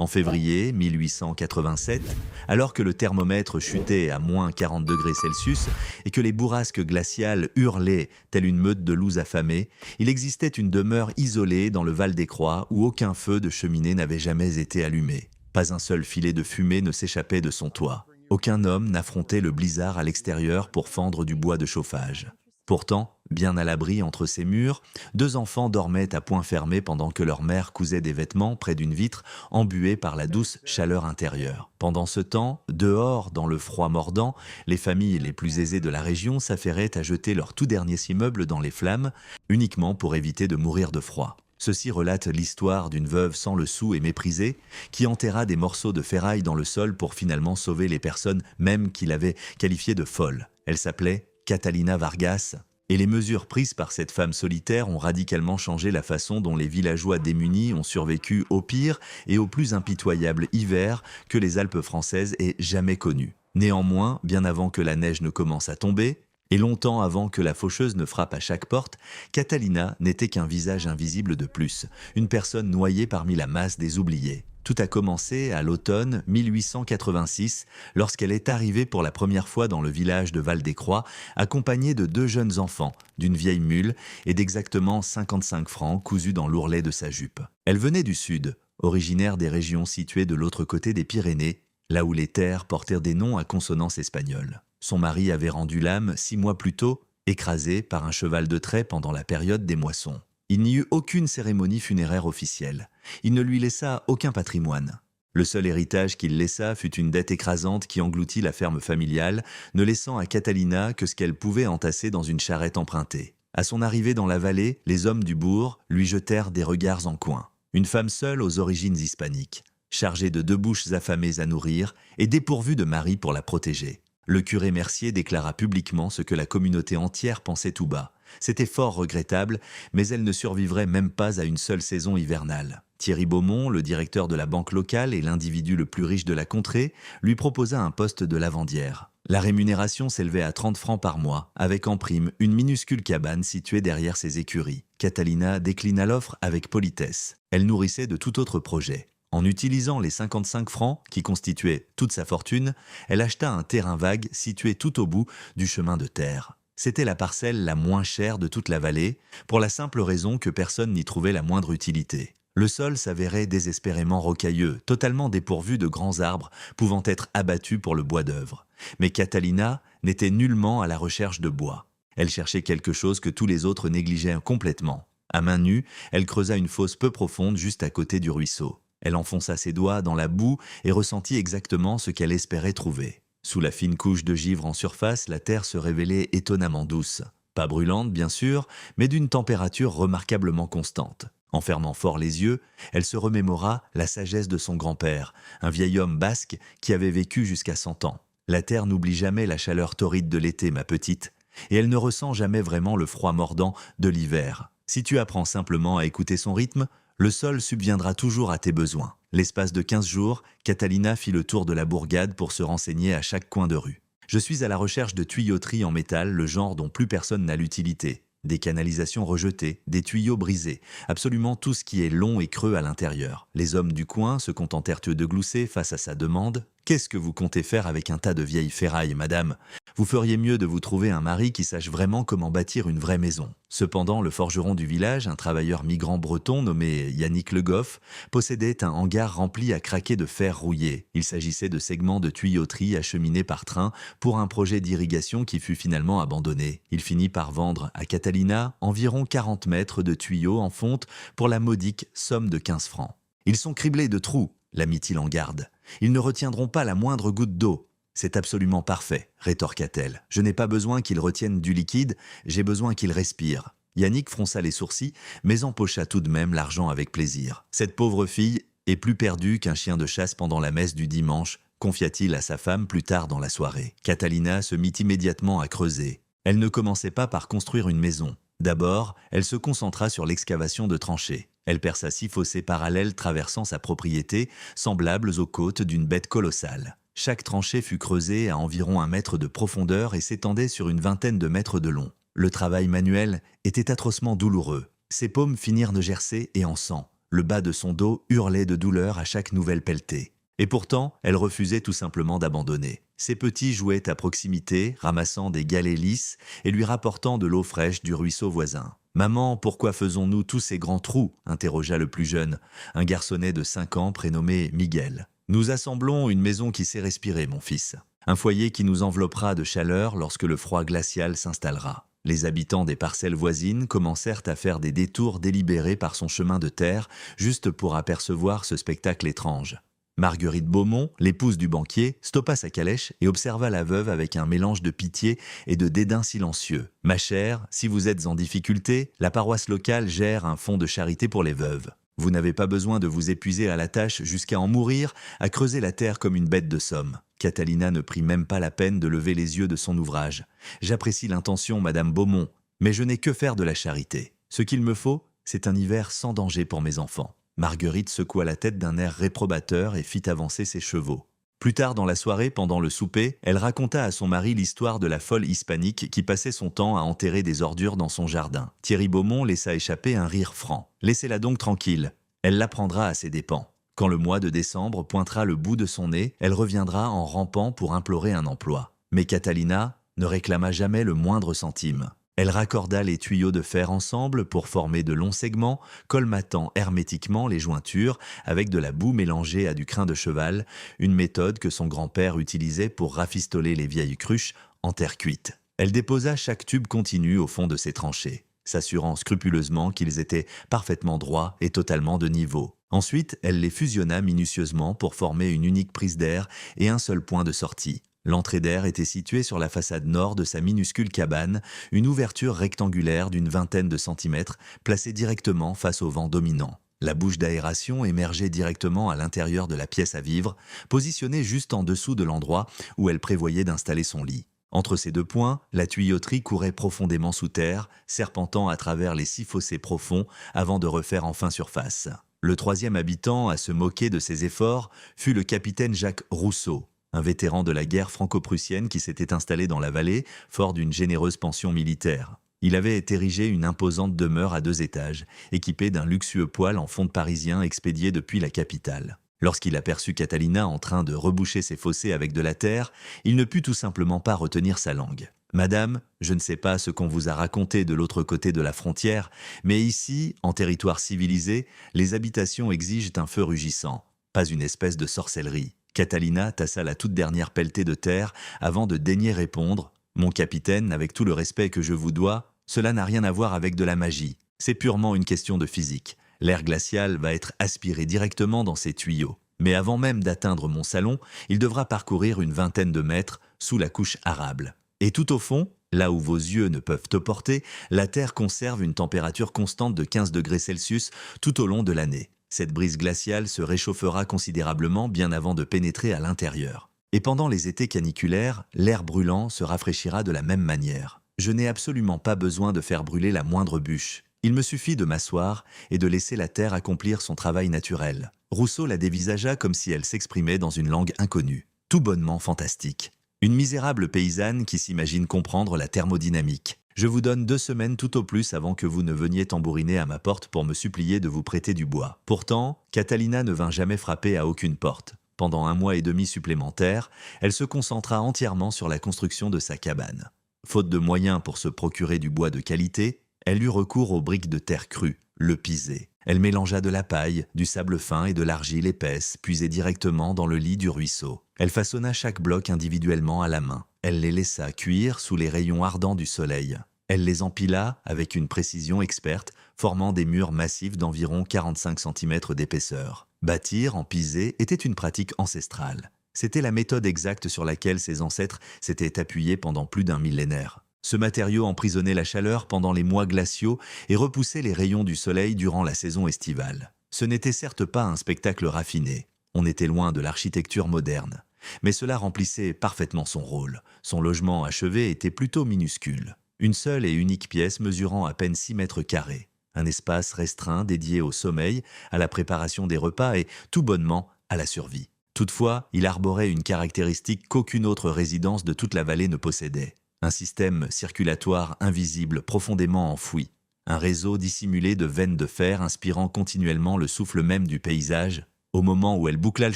En février 1887, alors que le thermomètre chutait à moins 40 degrés Celsius et que les bourrasques glaciales hurlaient telle une meute de loups affamés, il existait une demeure isolée dans le Val des Croix où aucun feu de cheminée n'avait jamais été allumé. Pas un seul filet de fumée ne s'échappait de son toit. Aucun homme n'affrontait le blizzard à l'extérieur pour fendre du bois de chauffage. Pourtant, bien à l'abri entre ces murs, deux enfants dormaient à poing fermé pendant que leur mère cousait des vêtements près d'une vitre embuée par la douce chaleur intérieure. Pendant ce temps, dehors, dans le froid mordant, les familles les plus aisées de la région s'affairaient à jeter leur tout dernier immeuble dans les flammes, uniquement pour éviter de mourir de froid. Ceci relate l'histoire d'une veuve sans le sou et méprisée qui enterra des morceaux de ferraille dans le sol pour finalement sauver les personnes même qu'il avait qualifiées de folles. Elle s'appelait Catalina Vargas, et les mesures prises par cette femme solitaire ont radicalement changé la façon dont les villageois démunis ont survécu au pire et au plus impitoyable hiver que les Alpes françaises aient jamais connu. Néanmoins, bien avant que la neige ne commence à tomber, et longtemps avant que la faucheuse ne frappe à chaque porte, Catalina n'était qu'un visage invisible de plus, une personne noyée parmi la masse des oubliés. Tout a commencé à l'automne 1886, lorsqu'elle est arrivée pour la première fois dans le village de Val-des-Croix, accompagnée de deux jeunes enfants, d'une vieille mule et d'exactement 55 francs cousus dans l'ourlet de sa jupe. Elle venait du sud, originaire des régions situées de l'autre côté des Pyrénées, là où les terres portèrent des noms à consonance espagnole. Son mari avait rendu l'âme 6 mois plus tôt, écrasé par un cheval de trait pendant la période des moissons. Il n'y eut aucune cérémonie funéraire officielle. Il ne lui laissa aucun patrimoine. Le seul héritage qu'il laissa fut une dette écrasante qui engloutit la ferme familiale, ne laissant à Catalina que ce qu'elle pouvait entasser dans une charrette empruntée. À son arrivée dans la vallée, les hommes du bourg lui jetèrent des regards en coin. Une femme seule aux origines hispaniques, chargée de 2 bouches affamées à nourrir et dépourvue de mari pour la protéger. Le curé Mercier déclara publiquement ce que la communauté entière pensait tout bas. C'était fort regrettable, mais elle ne survivrait même pas à une seule saison hivernale. Thierry Beaumont, le directeur de la banque locale et l'individu le plus riche de la contrée, lui proposa un poste de lavandière. La rémunération s'élevait à 30 francs par mois, avec en prime une minuscule cabane située derrière ses écuries. Catalina déclina l'offre avec politesse. Elle nourrissait de tout autre projet. En utilisant les 55 francs, qui constituaient toute sa fortune, elle acheta un terrain vague situé tout au bout du chemin de terre. C'était la parcelle la moins chère de toute la vallée, pour la simple raison que personne n'y trouvait la moindre utilité. Le sol s'avérait désespérément rocailleux, totalement dépourvu de grands arbres pouvant être abattus pour le bois d'œuvre. Mais Catalina n'était nullement à la recherche de bois. Elle cherchait quelque chose que tous les autres négligeaient complètement. À main nue, elle creusa une fosse peu profonde juste à côté du ruisseau. Elle enfonça ses doigts dans la boue et ressentit exactement ce qu'elle espérait trouver. Sous la fine couche de givre en surface, la terre se révélait étonnamment douce. Pas brûlante, bien sûr, mais d'une température remarquablement constante. En fermant fort les yeux, elle se remémora la sagesse de son grand-père, un vieil homme basque qui avait vécu jusqu'à 100 ans. La terre n'oublie jamais la chaleur torride de l'été, ma petite, et elle ne ressent jamais vraiment le froid mordant de l'hiver. Si tu apprends simplement à écouter son rythme, le sol subviendra toujours à tes besoins. L'espace de 15 jours, Catalina fit le tour de la bourgade pour se renseigner à chaque coin de rue. Je suis à la recherche de tuyauteries en métal, le genre dont plus personne n'a l'utilité. Des canalisations rejetées, des tuyaux brisés, absolument tout ce qui est long et creux à l'intérieur. Les hommes du coin se contentèrent-ils de glousser face à sa demande. « Qu'est-ce que vous comptez faire avec un tas de vieilles ferrailles, madame ? Vous feriez mieux de vous trouver un mari qui sache vraiment comment bâtir une vraie maison. » Cependant, le forgeron du village, un travailleur migrant breton nommé Yannick Le Goff, possédait un hangar rempli à craquer de fer rouillé. Il s'agissait de segments de tuyauterie acheminés par train pour un projet d'irrigation qui fut finalement abandonné. Il finit par vendre à Catalina environ 40 mètres de tuyaux en fonte pour la modique somme de 15 francs. « Ils sont criblés de trous, » la mit-il en garde. « Ils ne retiendront pas la moindre goutte d'eau. » « C'est absolument parfait, » rétorqua-t-elle. « Je n'ai pas besoin qu'ils retiennent du liquide, j'ai besoin qu'ils respirent. » Yannick fronça les sourcils, mais empocha tout de même l'argent avec plaisir. « Cette pauvre fille est plus perdue qu'un chien de chasse pendant la messe du dimanche, » confia-t-il à sa femme plus tard dans la soirée. Catalina se mit immédiatement à creuser. Elle ne commençait pas par construire une maison. D'abord, elle se concentra sur l'excavation de tranchées. Elle perça 6 fossés parallèles traversant sa propriété, semblables aux côtes d'une bête colossale. Chaque tranchée fut creusée à environ 1 mètre de profondeur et s'étendait sur une vingtaine de mètres de long. Le travail manuel était atrocement douloureux. Ses paumes finirent de gercer et en sang. le bas de son dos hurlait de douleur à chaque nouvelle pelletée. Et pourtant, elle refusait tout simplement d'abandonner. Ses petits jouaient à proximité, ramassant des galets lisses et lui rapportant de l'eau fraîche du ruisseau voisin. « Maman, pourquoi faisons-nous tous ces grands trous ?» interrogea le plus jeune, un garçonnet de 5 ans prénommé Miguel. « Nous assemblons une maison qui sait respirer, mon fils. Un foyer qui nous enveloppera de chaleur lorsque le froid glacial s'installera. » Les habitants des parcelles voisines commencèrent à faire des détours délibérés par son chemin de terre, juste pour apercevoir ce spectacle étrange. Marguerite Beaumont, l'épouse du banquier, stoppa sa calèche et observa la veuve avec un mélange de pitié et de dédain silencieux. « Ma chère, si vous êtes en difficulté, la paroisse locale gère un fonds de charité pour les veuves. Vous n'avez pas besoin de vous épuiser à la tâche jusqu'à en mourir, à creuser la terre comme une bête de somme. » Catalina ne prit même pas la peine de lever les yeux de son ouvrage. « J'apprécie l'intention, Madame Beaumont, mais je n'ai que faire de la charité. Ce qu'il me faut, c'est un hiver sans danger pour mes enfants. » Marguerite secoua la tête d'un air réprobateur et fit avancer ses chevaux. Plus tard dans la soirée, pendant le souper, elle raconta à son mari l'histoire de la folle hispanique qui passait son temps à enterrer des ordures dans son jardin. Thierry Beaumont laissa échapper un rire franc. « Laissez-la donc tranquille. Elle l'apprendra à ses dépens. Quand le mois de décembre pointera le bout de son nez, elle reviendra en rampant pour implorer un emploi. » Mais Catalina ne réclama jamais le moindre centime. Elle raccorda les tuyaux de fer ensemble pour former de longs segments, colmatant hermétiquement les jointures avec de la boue mélangée à du crin de cheval, une méthode que son grand-père utilisait pour rafistoler les vieilles cruches en terre cuite. Elle déposa chaque tube continu au fond de ses tranchées, s'assurant scrupuleusement qu'ils étaient parfaitement droits et totalement de niveau. Ensuite, elle les fusionna minutieusement pour former une unique prise d'air et un seul point de sortie. L'entrée d'air était située sur la façade nord de sa minuscule cabane, une ouverture rectangulaire d'une vingtaine de centimètres, placée directement face au vent dominant. La bouche d'aération émergeait directement à l'intérieur de la pièce à vivre, positionnée juste en dessous de l'endroit où elle prévoyait d'installer son lit. Entre ces deux points, la tuyauterie courait profondément sous terre, serpentant à travers les 6 fossés profonds avant de refaire enfin surface. Le troisième habitant à se moquer de ses efforts fut le capitaine Jacques Rousseau, un vétéran de la guerre franco-prussienne qui s'était installé dans la vallée, fort d'une généreuse pension militaire. Il avait érigé une imposante demeure à 2 étages, équipée d'un luxueux poêle en fonte parisien expédié depuis la capitale. Lorsqu'il aperçut Catalina en train de reboucher ses fossés avec de la terre, il ne put tout simplement pas retenir sa langue. « Madame, je ne sais pas ce qu'on vous a raconté de l'autre côté de la frontière, mais ici, en territoire civilisé, les habitations exigent un feu rugissant, pas une espèce de sorcellerie. » Catalina tassa la toute dernière pelletée de terre avant de daigner répondre « Mon capitaine, avec tout le respect que je vous dois, cela n'a rien à voir avec de la magie. C'est purement une question de physique. L'air glacial va être aspiré directement dans ces tuyaux. Mais avant même d'atteindre mon salon, il devra parcourir une vingtaine de mètres sous la couche arable. Et tout au fond, là où vos yeux ne peuvent te porter, la Terre conserve une température constante de 15 degrés Celsius tout au long de l'année. Cette brise glaciale se réchauffera considérablement bien avant de pénétrer à l'intérieur. Et pendant les étés caniculaires, l'air brûlant se rafraîchira de la même manière. Je n'ai absolument pas besoin de faire brûler la moindre bûche. Il me suffit de m'asseoir et de laisser la terre accomplir son travail naturel. » Rousseau la dévisagea comme si elle s'exprimait dans une langue inconnue, tout bonnement fantastique. Une misérable paysanne qui s'imagine comprendre la thermodynamique. Je vous donne 2 semaines tout au plus avant que vous ne veniez tambouriner à ma porte pour me supplier de vous prêter du bois. Pourtant, Catalina ne vint jamais frapper à aucune porte. Pendant 1 mois et demi supplémentaire, elle se concentra entièrement sur la construction de sa cabane. Faute de moyens pour se procurer du bois de qualité, elle eut recours aux briques de terre crue, le pisé. Elle mélangea de la paille, du sable fin et de l'argile épaisse, puisée directement dans le lit du ruisseau. Elle façonna chaque bloc individuellement à la main. Elle les laissa cuire sous les rayons ardents du soleil. Elle les empila avec une précision experte, formant des murs massifs d'environ 45 cm d'épaisseur. Bâtir en pisé était une pratique ancestrale. C'était la méthode exacte sur laquelle ses ancêtres s'étaient appuyés pendant plus d'1 millénaire. Ce matériau emprisonnait la chaleur pendant les mois glaciaux et repoussait les rayons du soleil durant la saison estivale. Ce n'était certes pas un spectacle raffiné. On était loin de l'architecture moderne. Mais cela remplissait parfaitement son rôle. Son logement achevé était plutôt minuscule. Une seule et unique pièce mesurant à peine 6 mètres carrés. Un espace restreint dédié au sommeil, à la préparation des repas et, tout bonnement, à la survie. Toutefois, il arborait une caractéristique qu'aucune autre résidence de toute la vallée ne possédait. Un système circulatoire invisible profondément enfoui. un réseau dissimulé de veines de fer inspirant continuellement le souffle même du paysage. Au moment où elle boucla le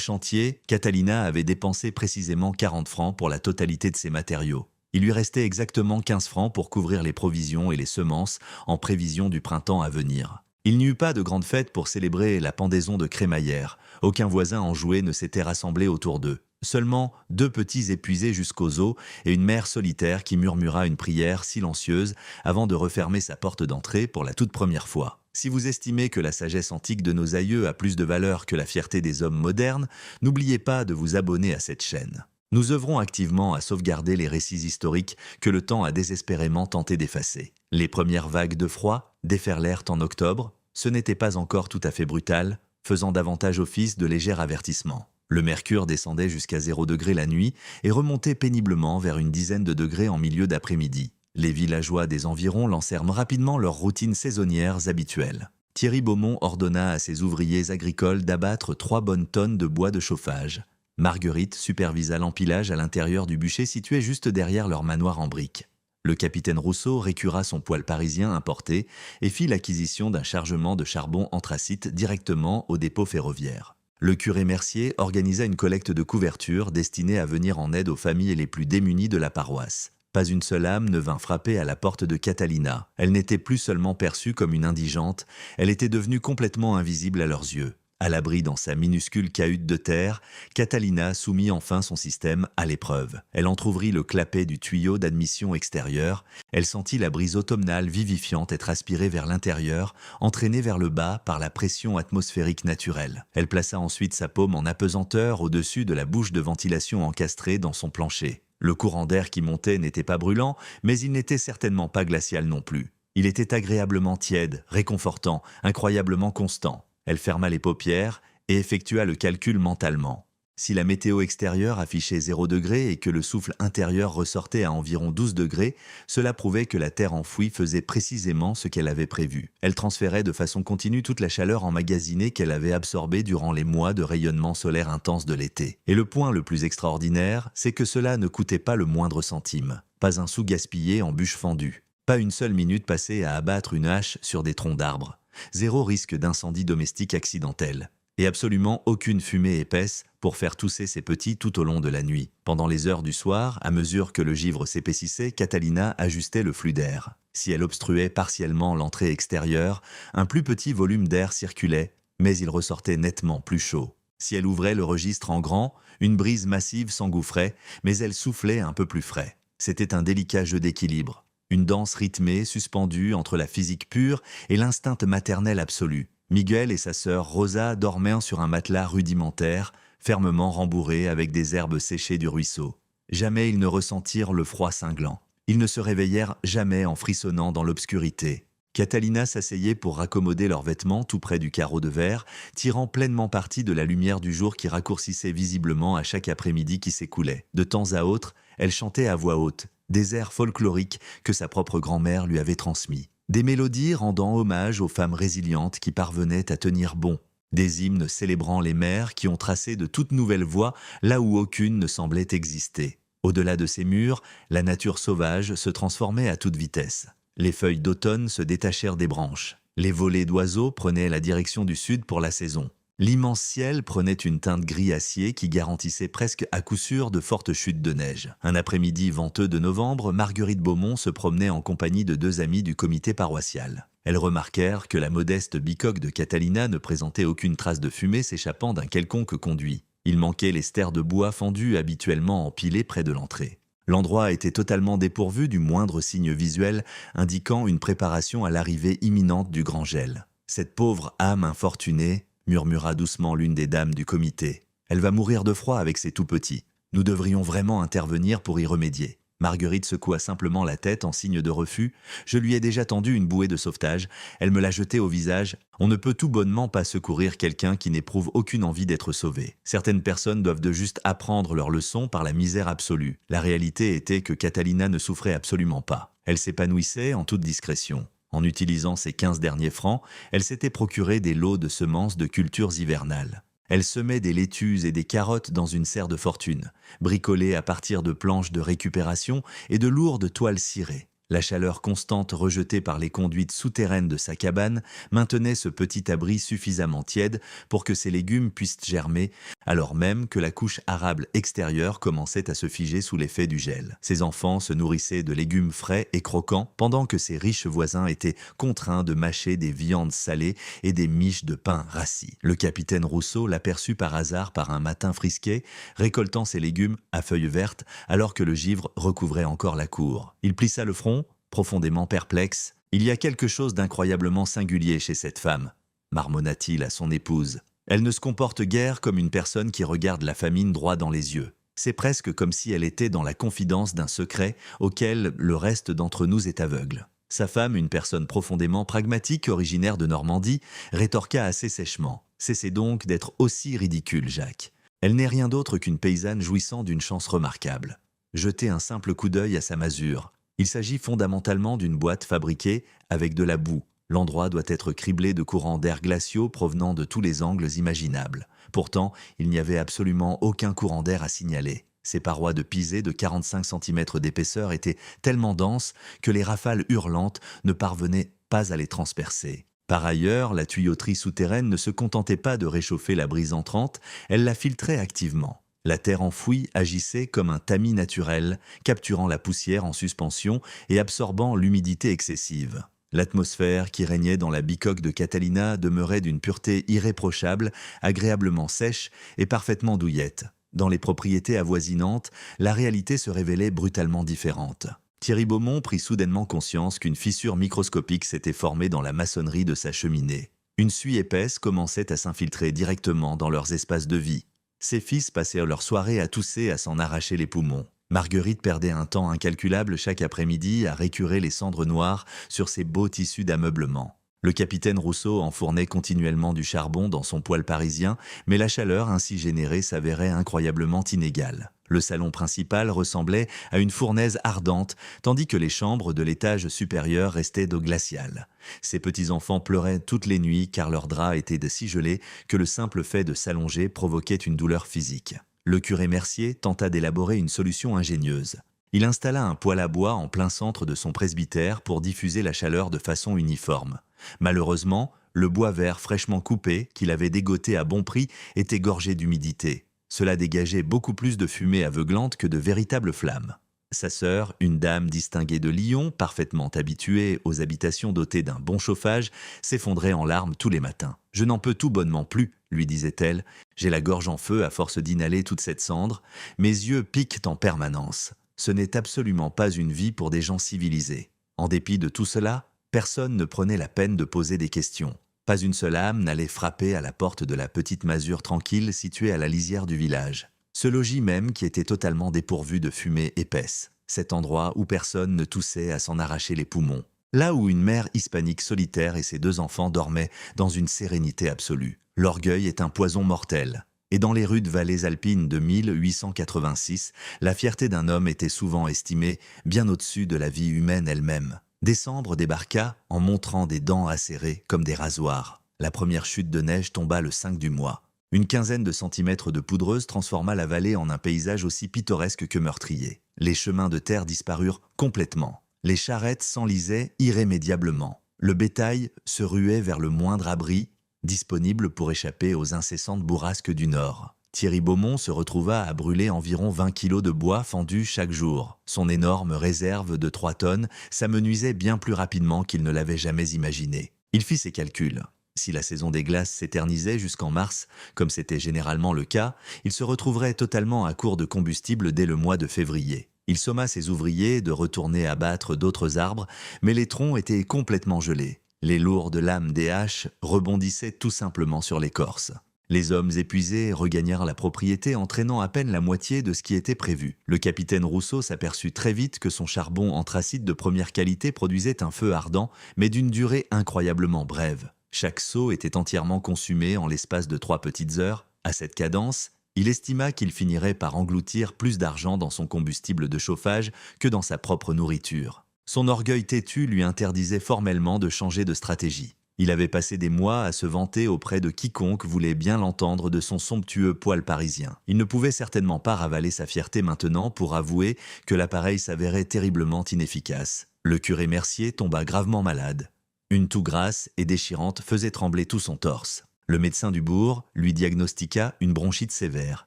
chantier, Catalina avait dépensé précisément 40 francs pour la totalité de ses matériaux. Il lui restait exactement 15 francs pour couvrir les provisions et les semences en prévision du printemps à venir. Il n'y eut pas de grande fête pour célébrer la pendaison de crémaillère. Aucun voisin enjoué ne s'était rassemblé autour d'eux. Seulement 2 petits épuisés jusqu'aux os et une mère solitaire qui murmura une prière silencieuse avant de refermer sa porte d'entrée pour la toute première fois. Si vous estimez que la sagesse antique de nos aïeux a plus de valeur que la fierté des hommes modernes, n'oubliez pas de vous abonner à cette chaîne. Nous œuvrons activement à sauvegarder les récits historiques que le temps a désespérément tenté d'effacer. Les premières vagues de froid déferlèrent en octobre. Ce n'était pas encore tout à fait brutal, faisant davantage office de léger avertissement. Le mercure descendait jusqu'à 0 degré la nuit et remontait péniblement vers une dizaine de degrés en milieu d'après-midi. Les villageois des environs lancèrent rapidement leurs routines saisonnières habituelles. Thierry Beaumont ordonna à ses ouvriers agricoles d'abattre 3 bonnes tonnes de bois de chauffage. Marguerite supervisa l'empilage à l'intérieur du bûcher situé juste derrière leur manoir en briques. Le capitaine Rousseau récura son poêle parisien importé et fit l'acquisition d'un chargement de charbon anthracite directement au dépôt ferroviaire. Le curé Mercier organisa une collecte de couvertures destinée à venir en aide aux familles les plus démunies de la paroisse. Pas une seule âme ne vint frapper à la porte de Catalina. Elle n'était plus seulement perçue comme une indigente, elle était devenue complètement invisible à leurs yeux. À l'abri dans sa minuscule cahute de terre, Catalina soumit enfin son système à l'épreuve. Elle entr'ouvrit le clapet du tuyau d'admission extérieur. Elle sentit la brise automnale vivifiante être aspirée vers l'intérieur, entraînée vers le bas par la pression atmosphérique naturelle. Elle plaça ensuite sa paume en apesanteur au-dessus de la bouche de ventilation encastrée dans son plancher. Le courant d'air qui montait n'était pas brûlant, mais il n'était certainement pas glacial non plus. Il était agréablement tiède, réconfortant, incroyablement constant. Elle ferma les paupières et effectua le calcul mentalement. Si la météo extérieure affichait 0 degré et que le souffle intérieur ressortait à environ 12 degrés, cela prouvait que la terre enfouie faisait précisément ce qu'elle avait prévu. Elle transférait de façon continue toute la chaleur emmagasinée qu'elle avait absorbée durant les mois de rayonnement solaire intense de l'été. Et le point le plus extraordinaire, c'est que cela ne coûtait pas le moindre centime. Pas un sou gaspillé en bûches fendues. Pas une seule minute passée à abattre une hache sur des troncs d'arbres. 0 risque d'incendie domestique accidentel. Et absolument aucune fumée épaisse pour faire tousser ses petits tout au long de la nuit. Pendant les heures du soir, à mesure que le givre s'épaississait, Catalina ajustait le flux d'air. Si elle obstruait partiellement l'entrée extérieure, un plus petit volume d'air circulait, mais il ressortait nettement plus chaud. Si elle ouvrait le registre en grand, une brise massive s'engouffrait, mais elle soufflait un peu plus frais. C'était un délicat jeu d'équilibre. Une danse rythmée, suspendue entre la physique pure et l'instinct maternel absolu. Miguel et sa sœur Rosa dormaient sur un matelas rudimentaire, fermement rembourré avec des herbes séchées du ruisseau. Jamais ils ne ressentirent le froid cinglant. Ils ne se réveillèrent jamais en frissonnant dans l'obscurité. Catalina s'asseyait pour raccommoder leurs vêtements tout près du carreau de verre, tirant pleinement parti de la lumière du jour qui raccourcissait visiblement à chaque après-midi qui s'écoulait. De temps à autre, elle chantait à voix haute des airs folkloriques que sa propre grand-mère lui avait transmis. Des mélodies rendant hommage aux femmes résilientes qui parvenaient à tenir bon. Des hymnes célébrant les mères qui ont tracé de toutes nouvelles voies là où aucune ne semblait exister. Au-delà de ces murs, la nature sauvage se transformait à toute vitesse. Les feuilles d'automne se détachèrent des branches. Les volées d'oiseaux prenaient la direction du sud pour la saison. L'immense ciel prenait une teinte gris acier qui garantissait presque à coup sûr de fortes chutes de neige. Un après-midi venteux de novembre, Marguerite Beaumont se promenait en compagnie de 2 amis du comité paroissial. Elles remarquèrent que la modeste bicoque de Catalina ne présentait aucune trace de fumée s'échappant d'un quelconque conduit. Il manquait les stères de bois fendus habituellement empilés près de l'entrée. L'endroit était totalement dépourvu du moindre signe visuel indiquant une préparation à l'arrivée imminente du grand gel. Cette pauvre âme infortunée, murmura doucement l'une des dames du comité. Elle va mourir de froid avec ses tout-petits. Nous devrions vraiment intervenir pour y remédier. Marguerite secoua simplement la tête en signe de refus. Je lui ai déjà tendu une bouée de sauvetage. Elle me l'a jetée au visage. On ne peut tout bonnement pas secourir quelqu'un qui n'éprouve aucune envie d'être sauvé. Certaines personnes doivent de juste apprendre leur leçon par la misère absolue. La réalité était que Catalina ne souffrait absolument pas. Elle s'épanouissait en toute discrétion. En utilisant ses 15 derniers francs, elle s'était procuré des lots de semences de cultures hivernales. Elle semait des laitues et des carottes dans une serre de fortune, bricolée à partir de planches de récupération et de lourdes toiles cirées. La chaleur constante rejetée par les conduites souterraines de sa cabane maintenait ce petit abri suffisamment tiède pour que ses légumes puissent germer, alors même que la couche arable extérieure commençait à se figer sous l'effet du gel. Ses enfants se nourrissaient de légumes frais et croquants, pendant que ses riches voisins étaient contraints de mâcher des viandes salées et des miches de pain rassis. Le capitaine Rousseau l'aperçut par hasard par un matin frisquet, récoltant ses légumes à feuilles vertes alors que le givre recouvrait encore la cour. Il plissa le front, profondément perplexe. « Il y a quelque chose d'incroyablement singulier chez cette femme », marmonna-t-il à son épouse. « Elle ne se comporte guère comme une personne qui regarde la famine droit dans les yeux. C'est presque comme si elle était dans la confidence d'un secret auquel le reste d'entre nous est aveugle. » Sa femme, une personne profondément pragmatique, originaire de Normandie, rétorqua assez sèchement. « Cessez donc d'être aussi ridicule, Jacques. Elle n'est rien d'autre qu'une paysanne jouissant d'une chance remarquable. Jetez un simple coup d'œil à sa masure. Il s'agit fondamentalement d'une boîte fabriquée avec de la boue. L'endroit doit être criblé de courants d'air glaciaux provenant de tous les angles imaginables. Pourtant, il n'y avait absolument aucun courant d'air à signaler. Ces parois de pisé de 45 cm d'épaisseur étaient tellement denses que les rafales hurlantes ne parvenaient pas à les transpercer. Par ailleurs, la tuyauterie souterraine ne se contentait pas de réchauffer la brise entrante, elle la filtrait activement. La terre enfouie agissait comme un tamis naturel, capturant la poussière en suspension et absorbant l'humidité excessive. L'atmosphère qui régnait dans la bicoque de Catalina demeurait d'une pureté irréprochable, agréablement sèche et parfaitement douillette. Dans les propriétés avoisinantes, la réalité se révélait brutalement différente. Thierry Beaumont prit soudainement conscience qu'une fissure microscopique s'était formée dans la maçonnerie de sa cheminée. Une suie épaisse commençait à s'infiltrer directement dans leurs espaces de vie. Ses fils passèrent leur soirée à tousser, à s'en arracher les poumons. Marguerite perdait un temps incalculable chaque après-midi à récurer les cendres noires sur ses beaux tissus d'ameublement. Le capitaine Rousseau enfournait continuellement du charbon dans son poêle parisien, mais la chaleur ainsi générée s'avérait incroyablement inégale. Le salon principal ressemblait à une fournaise ardente, tandis que les chambres de l'étage supérieur restaient d'eau glaciale. Ses petits-enfants pleuraient toutes les nuits car leurs draps étaient de si gelés que le simple fait de s'allonger provoquait une douleur physique. Le curé Mercier tenta d'élaborer une solution ingénieuse. Il installa un poêle à bois en plein centre de son presbytère pour diffuser la chaleur de façon uniforme. Malheureusement, le bois vert fraîchement coupé, qu'il avait dégoté à bon prix, était gorgé d'humidité. Cela dégageait beaucoup plus de fumée aveuglante que de véritables flammes. Sa sœur, une dame distinguée de Lyon, parfaitement habituée aux habitations dotées d'un bon chauffage, s'effondrait en larmes tous les matins. « Je n'en peux tout bonnement plus », lui disait-elle. « J'ai la gorge en feu à force d'inhaler toute cette cendre. Mes yeux piquent en permanence. Ce n'est absolument pas une vie pour des gens civilisés. » En dépit de tout cela, personne ne prenait la peine de poser des questions. Pas une seule âme n'allait frapper à la porte de la petite masure tranquille située à la lisière du village. Ce logis même qui était totalement dépourvu de fumée épaisse. Cet endroit où personne ne toussait à s'en arracher les poumons. Là où une mère hispanique solitaire et ses 2 enfants dormaient dans une sérénité absolue. L'orgueil est un poison mortel. Et dans les rudes vallées alpines de 1886, la fierté d'un homme était souvent estimée bien au-dessus de la vie humaine elle-même. Décembre débarqua en montrant des dents acérées comme des rasoirs. La première chute de neige tomba le 5 du mois. Une quinzaine de centimètres de poudreuse transforma la vallée en un paysage aussi pittoresque que meurtrier. Les chemins de terre disparurent complètement. Les charrettes s'enlisaient irrémédiablement. Le bétail se ruait vers le moindre abri, disponible pour échapper aux incessantes bourrasques du nord. Thierry Beaumont se retrouva à brûler environ 20 kilos de bois fendu chaque jour. Son énorme réserve de 3 tonnes s'amenuisait bien plus rapidement qu'il ne l'avait jamais imaginé. Il fit ses calculs. Si la saison des glaces s'éternisait jusqu'en mars, comme c'était généralement le cas, il se retrouverait totalement à court de combustible dès le mois de février. Il somma ses ouvriers de retourner abattre d'autres arbres, mais les troncs étaient complètement gelés. Les lourdes lames des haches rebondissaient tout simplement sur l'écorce. Les hommes épuisés regagnèrent la propriété entraînant à peine la moitié de ce qui était prévu. Le capitaine Rousseau s'aperçut très vite que son charbon anthracite de première qualité produisait un feu ardent, mais d'une durée incroyablement brève. Chaque seau était entièrement consumé en l'espace de 3 petites heures. À cette cadence, il estima qu'il finirait par engloutir plus d'argent dans son combustible de chauffage que dans sa propre nourriture. Son orgueil têtu lui interdisait formellement de changer de stratégie. Il avait passé des mois à se vanter auprès de quiconque voulait bien l'entendre de son somptueux poêle parisien. Il ne pouvait certainement pas ravaler sa fierté maintenant pour avouer que l'appareil s'avérait terriblement inefficace. Le curé Mercier tomba gravement malade. Une toux grasse et déchirante faisait trembler tout son torse. Le médecin du bourg lui diagnostiqua une bronchite sévère,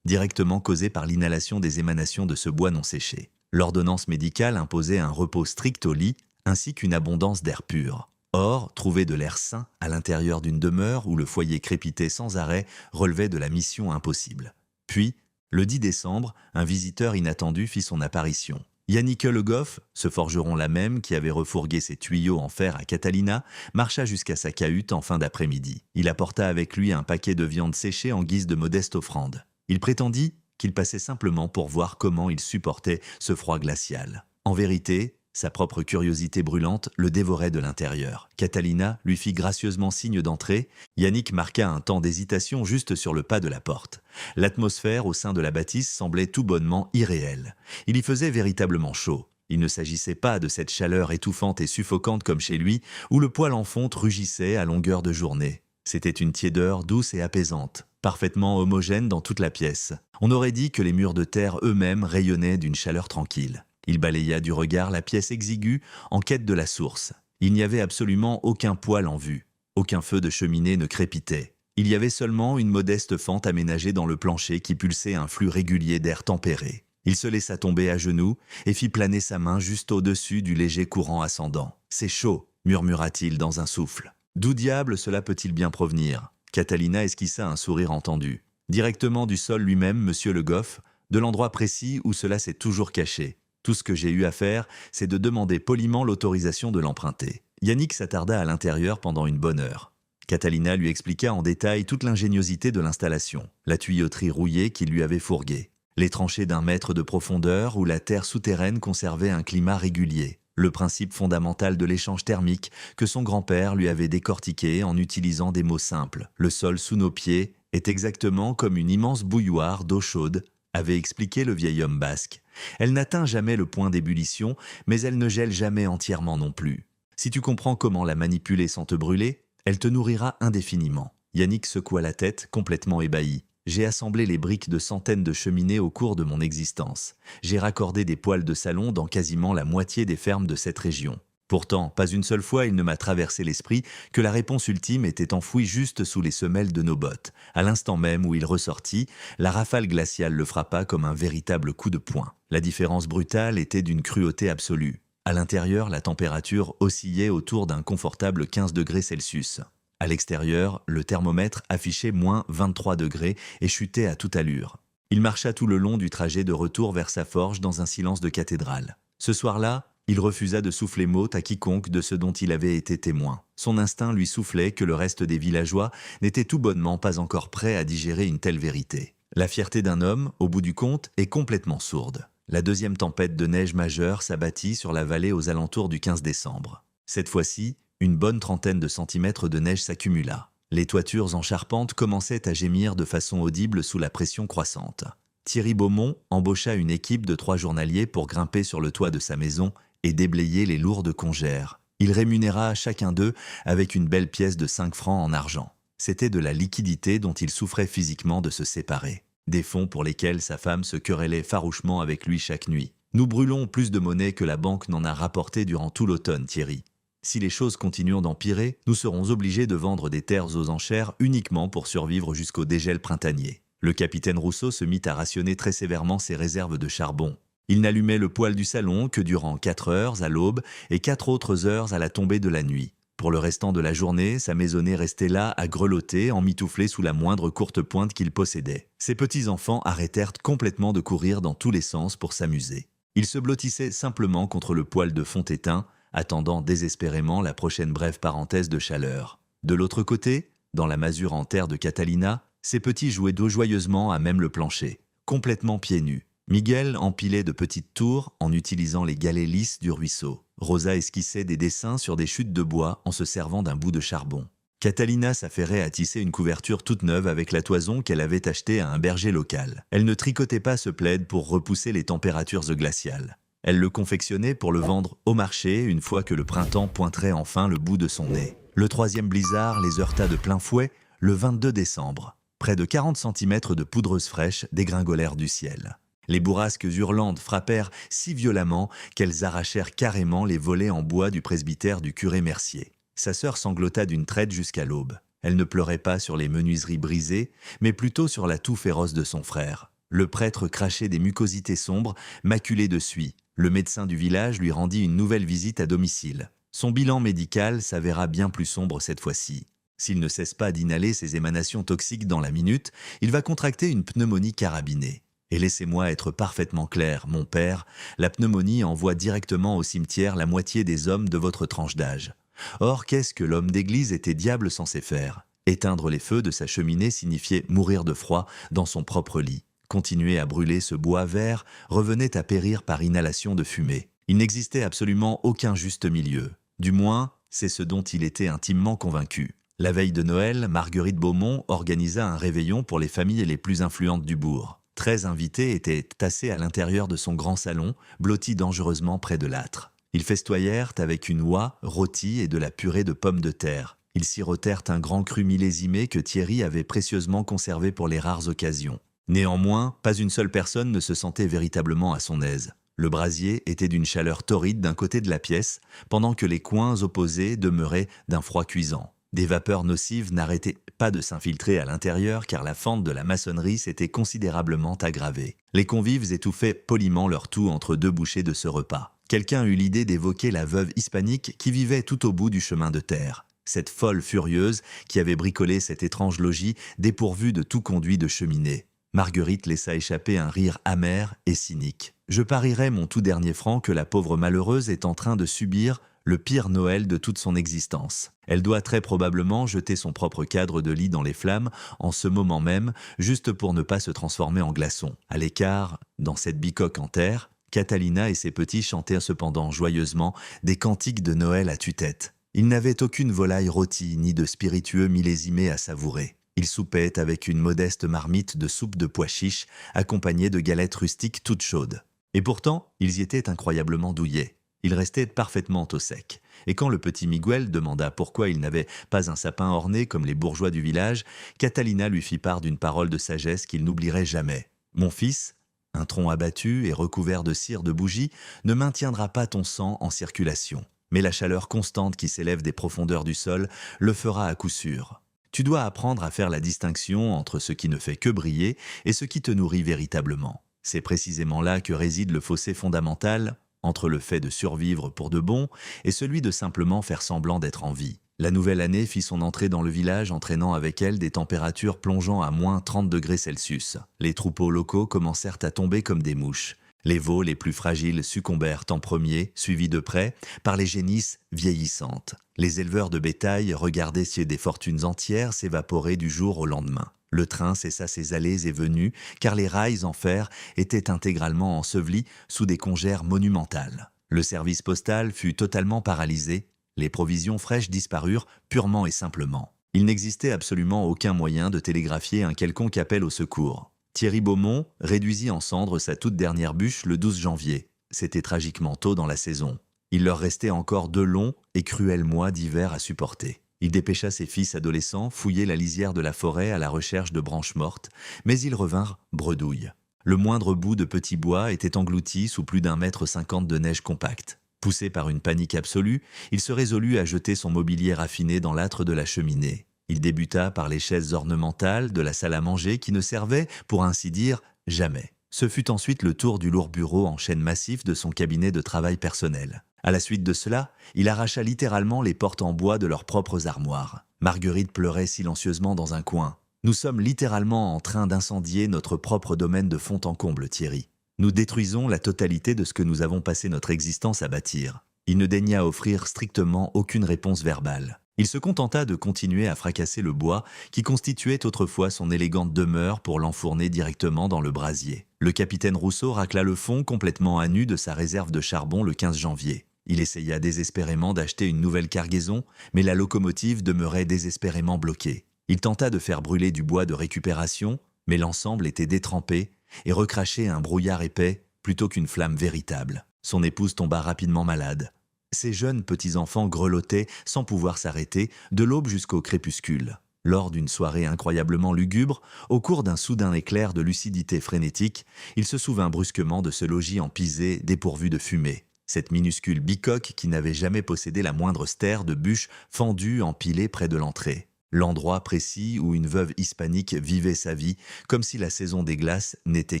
directement causée par l'inhalation des émanations de ce bois non séché. L'ordonnance médicale imposait un repos strict au lit, ainsi qu'une abondance d'air pur. Or, trouver de l'air sain à l'intérieur d'une demeure où le foyer crépitait sans arrêt relevait de la mission impossible. Puis, le 10 décembre, un visiteur inattendu fit son apparition. Yannick Le Goff, ce forgeron là même qui avait refourgué ses tuyaux en fer à Catalina, marcha jusqu'à sa cahute en fin d'après-midi. Il apporta avec lui un paquet de viande séchée en guise de modeste offrande. Il prétendit qu'il passait simplement pour voir comment il supportait ce froid glacial. En vérité, sa propre curiosité brûlante le dévorait de l'intérieur. Catalina lui fit gracieusement signe d'entrer. Yannick marqua un temps d'hésitation juste sur le pas de la porte. L'atmosphère au sein de la bâtisse semblait tout bonnement irréelle. Il y faisait véritablement chaud. Il ne s'agissait pas de cette chaleur étouffante et suffocante comme chez lui, où le poêle en fonte rugissait à longueur de journée. C'était une tiédeur douce et apaisante, parfaitement homogène dans toute la pièce. On aurait dit que les murs de terre eux-mêmes rayonnaient d'une chaleur tranquille. Il balaya du regard la pièce exiguë en quête de la source. Il n'y avait absolument aucun poêle en vue. Aucun feu de cheminée ne crépitait. Il y avait seulement une modeste fente aménagée dans le plancher qui pulsait un flux régulier d'air tempéré. Il se laissa tomber à genoux et fit planer sa main juste au-dessus du léger courant ascendant. « C'est chaud », murmura-t-il dans un souffle. D'où diable cela peut-il bien provenir ? Catalina esquissa un sourire entendu. Directement du sol lui-même, monsieur Le Goff, de l'endroit précis où cela s'est toujours caché. Tout ce que j'ai eu à faire, c'est de demander poliment l'autorisation de l'emprunter. Yannick s'attarda à l'intérieur pendant une bonne heure. Catalina lui expliqua en détail toute l'ingéniosité de l'installation, la tuyauterie rouillée qu'il lui avait fourguée, les tranchées d'1 mètre de profondeur où la terre souterraine conservait un climat régulier, le principe fondamental de l'échange thermique que son grand-père lui avait décortiqué en utilisant des mots simples. Le sol sous nos pieds est exactement comme une immense bouilloire d'eau chaude, avait expliqué le vieil homme basque. Elle n'atteint jamais le point d'ébullition, mais elle ne gèle jamais entièrement non plus. Si tu comprends comment la manipuler sans te brûler, elle te nourrira indéfiniment. Yannick secoua la tête, complètement ébahi. J'ai assemblé les briques de centaines de cheminées au cours de mon existence. J'ai raccordé des poêles de salon dans quasiment la moitié des fermes de cette région. Pourtant, pas une seule fois il ne m'a traversé l'esprit que la réponse ultime était enfouie juste sous les semelles de nos bottes. À l'instant même où il ressortit, la rafale glaciale le frappa comme un véritable coup de poing. La différence brutale était d'une cruauté absolue. À l'intérieur, la température oscillait autour d'un confortable 15 degrés Celsius. À l'extérieur, le thermomètre affichait moins 23 degrés et chutait à toute allure. Il marcha tout le long du trajet de retour vers sa forge dans un silence de cathédrale. Ce soir-là, il refusa de souffler mot à quiconque de ce dont il avait été témoin. Son instinct lui soufflait que le reste des villageois n'était tout bonnement pas encore prêt à digérer une telle vérité. La fierté d'un homme, au bout du compte, est complètement sourde. La deuxième tempête de neige majeure s'abattit sur la vallée aux alentours du 15 décembre. Cette fois-ci, une bonne trentaine de centimètres de neige s'accumula. Les toitures en charpente commençaient à gémir de façon audible sous la pression croissante. Thierry Beaumont embaucha une équipe de 3 journaliers pour grimper sur le toit de sa maison et déblayer les lourdes congères. Il rémunéra chacun d'eux avec une belle pièce de 5 francs en argent. C'était de la liquidité dont il souffrait physiquement de se séparer. Des fonds pour lesquels sa femme se querellait farouchement avec lui chaque nuit. « Nous brûlons plus de monnaie que la banque n'en a rapporté durant tout l'automne, Thierry. Si les choses continuent d'empirer, nous serons obligés de vendre des terres aux enchères uniquement pour survivre jusqu'au dégel printanier. » Le capitaine Rousseau se mit à rationner très sévèrement ses réserves de charbon. Il n'allumait le poêle du salon que durant 4 heures à l'aube et 4 autres heures à la tombée de la nuit. Pour le restant de la journée, sa maisonnée restait là à grelotter, emmitouflée sous la moindre courte pointe qu'il possédait. Ses petits-enfants arrêtèrent complètement de courir dans tous les sens pour s'amuser. Ils se blottissaient simplement contre le poêle de fond éteint, attendant désespérément la prochaine brève parenthèse de chaleur. De l'autre côté, dans la masure en terre de Catalina, ses petits jouaient d'eau joyeusement à même le plancher, complètement pieds nus. Miguel empilait de petites tours en utilisant les galets lisses du ruisseau. Rosa esquissait des dessins sur des chutes de bois en se servant d'un bout de charbon. Catalina s'affairait à tisser une couverture toute neuve avec la toison qu'elle avait achetée à un berger local. Elle ne tricotait pas ce plaid pour repousser les températures glaciales. Elle le confectionnait pour le vendre au marché une fois que le printemps pointerait enfin le bout de son nez. Le 3e blizzard les heurta de plein fouet le 22 décembre. Près de 40 cm de poudreuse fraîche dégringolèrent du ciel. Les bourrasques hurlantes frappèrent si violemment qu'elles arrachèrent carrément les volets en bois du presbytère du curé Mercier. Sa sœur sanglota d'une traite jusqu'à l'aube. Elle ne pleurait pas sur les menuiseries brisées, mais plutôt sur la toux féroce de son frère. Le prêtre crachait des mucosités sombres, maculées de suie. Le médecin du village lui rendit une nouvelle visite à domicile. Son bilan médical s'avéra bien plus sombre cette fois-ci. S'il ne cesse pas d'inhaler ces émanations toxiques dans la minute, il va contracter une pneumonie carabinée. Et laissez-moi être parfaitement clair, mon père, la pneumonie envoie directement au cimetière la moitié des hommes de votre tranche d'âge. Or, qu'est-ce que l'homme d'église était diable censé faire? Éteindre les feux de sa cheminée signifiait mourir de froid dans son propre lit. Continuer à brûler ce bois vert revenait à périr par inhalation de fumée. Il n'existait absolument aucun juste milieu. Du moins, c'est ce dont il était intimement convaincu. La veille de Noël, Marguerite Beaumont organisa un réveillon pour les familles les plus influentes du bourg. 13 invités étaient tassés à l'intérieur de son grand salon, blotti dangereusement près de l'âtre. Ils festoyèrent avec une oie rôtie et de la purée de pommes de terre. Ils sirotèrent un grand cru millésimé que Thierry avait précieusement conservé pour les rares occasions. Néanmoins, pas une seule personne ne se sentait véritablement à son aise. Le brasier était d'une chaleur torride d'un côté de la pièce, pendant que les coins opposés demeuraient d'un froid cuisant. Des vapeurs nocives n'arrêtaient pas de s'infiltrer à l'intérieur car la fente de la maçonnerie s'était considérablement aggravée. Les convives étouffaient poliment leur toux entre deux bouchées de ce repas. Quelqu'un eut l'idée d'évoquer la veuve hispanique qui vivait tout au bout du chemin de terre. Cette folle furieuse qui avait bricolé cet étrange logis dépourvu de tout conduit de cheminée. Marguerite laissa échapper un rire amer et cynique. « Je parierais mon tout dernier franc que la pauvre malheureuse est en train de subir le pire Noël de toute son existence. Elle doit très probablement jeter son propre cadre de lit dans les flammes en ce moment même, juste pour ne pas se transformer en glaçon. À l'écart, dans cette bicoque en terre, Catalina et ses petits chantaient cependant joyeusement des cantiques de Noël à tue-tête. Ils n'avaient aucune volaille rôtie ni de spiritueux millésimés à savourer. Ils soupaient avec une modeste marmite de soupe de pois chiches accompagnée de galettes rustiques toutes chaudes. Et pourtant, ils y étaient incroyablement douillets. Ils restaient parfaitement au sec. Et quand le petit Miguel demanda pourquoi il n'avait pas un sapin orné comme les bourgeois du village, Catalina lui fit part d'une parole de sagesse qu'il n'oublierait jamais. « Mon fils, un tronc abattu et recouvert de cire de bougie ne maintiendra pas ton sang en circulation. Mais la chaleur constante qui s'élève des profondeurs du sol le fera à coup sûr. Tu dois apprendre à faire la distinction entre ce qui ne fait que briller et ce qui te nourrit véritablement. C'est précisément là que réside le fossé fondamental entre le fait de survivre pour de bon et celui de simplement faire semblant d'être en vie. La nouvelle année fit son entrée dans le village entraînant avec elle des températures plongeant à moins 30 degrés Celsius. Les troupeaux locaux commencèrent à tomber comme des mouches. Les veaux les plus fragiles succombèrent en premier, suivis de près par les génisses vieillissantes. Les éleveurs de bétail regardaient des fortunes entières s'évaporer du jour au lendemain. Le train cessa ses allées et venues, car les rails en fer étaient intégralement ensevelis sous des congères monumentales. Le service postal fut totalement paralysé. Les provisions fraîches disparurent purement et simplement. Il n'existait absolument aucun moyen de télégraphier un quelconque appel au secours. Thierry Beaumont réduisit en cendres sa toute dernière bûche le 12 janvier. C'était tragiquement tôt dans la saison. Il leur restait encore 2 longs et cruels mois d'hiver à supporter. Il dépêcha ses fils adolescents fouiller la lisière de la forêt à la recherche de branches mortes, mais ils revinrent bredouilles. Le moindre bout de petit bois était englouti sous plus d'1,50 m de neige compacte. Poussé par une panique absolue, il se résolut à jeter son mobilier raffiné dans l'âtre de la cheminée. Il débuta par les chaises ornementales de la salle à manger qui ne servaient, pour ainsi dire, jamais. Ce fut ensuite le tour du lourd bureau en chêne massif de son cabinet de travail personnel. À la suite de cela, il arracha littéralement les portes en bois de leurs propres armoires. Marguerite pleurait silencieusement dans un coin. « Nous sommes littéralement en train d'incendier notre propre domaine de fond en comble, Thierry. Nous détruisons la totalité de ce que nous avons passé notre existence à bâtir. » Il ne daigna offrir strictement aucune réponse verbale. Il se contenta de continuer à fracasser le bois qui constituait autrefois son élégante demeure pour l'enfourner directement dans le brasier. Le capitaine Rousseau racla le fond complètement à nu de sa réserve de charbon le 15 janvier. Il essaya désespérément d'acheter une nouvelle cargaison, mais la locomotive demeurait désespérément bloquée. Il tenta de faire brûler du bois de récupération, mais l'ensemble était détrempé et recrachait un brouillard épais plutôt qu'une flamme véritable. Son épouse tomba rapidement malade. Ses jeunes petits-enfants grelottaient sans pouvoir s'arrêter de l'aube jusqu'au crépuscule. Lors d'une soirée incroyablement lugubre, au cours d'un soudain éclair de lucidité frénétique, il se souvint brusquement de ce logis en pisé dépourvu de fumée. Cette minuscule bicoque qui n'avait jamais possédé la moindre stère de bûches fendues empilées près de l'entrée. L'endroit précis où une veuve hispanique vivait sa vie, comme si la saison des glaces n'était